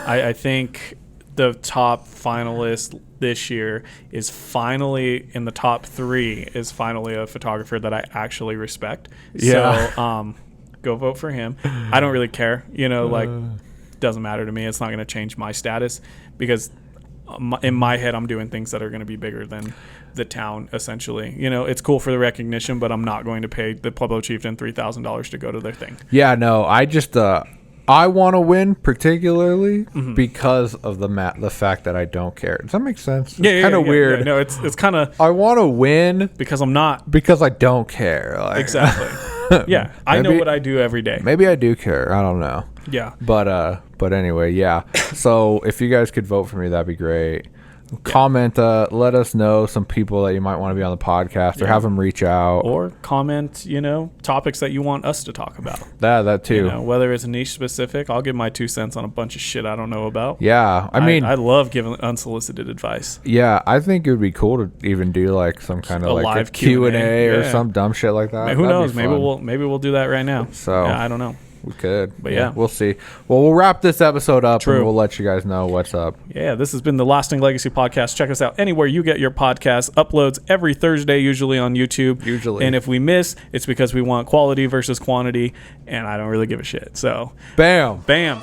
I think the top finalist this year is finally in the top 3 is finally a photographer that I actually respect. Yeah. So go vote for him. I don't really care. Like, doesn't matter to me. It's not going to change my status because in my head, I'm doing things that are going to be bigger than the town, essentially. It's cool for the recognition, but I'm not going to pay the Pueblo Chieftain $3,000 to go to their thing. yeah, no, I just I want to win particularly because of the fact that I don't care. Does that make sense? It's kind of weird. Yeah. No, it's kind of I want to win because I'm not. because I don't care. Like, Exactly. Yeah, I know Maybe- what I do every day. Maybe I do care. I don't know. Yeah. But anyway, yeah. So if you guys could vote for me, that'd be great. Comment, let us know some people that you might want to be on the podcast, or have them reach out. Or comment, topics that you want us to talk about. That too. Whether it's niche specific, I'll give my 2 cents on a bunch of shit I don't know about. Yeah, I mean, I love giving unsolicited advice. yeah, I think it would be cool to even do like some kind of A like live a Q&A or yeah. some dumb shit like that. Who That'd knows? be Maybe fun. we'll do that right now. So yeah, I don't know. we could, But yeah. we'll see. Well, we'll wrap this episode up True. and we'll let you guys know what's up. Yeah, this has been the Lasting Legacy Podcast. Check us out anywhere you get your podcasts. Uploads every Thursday, usually on YouTube. Usually. And if we miss, it's because we want quality versus quantity, and I don't really give a shit. So, Bam. bam.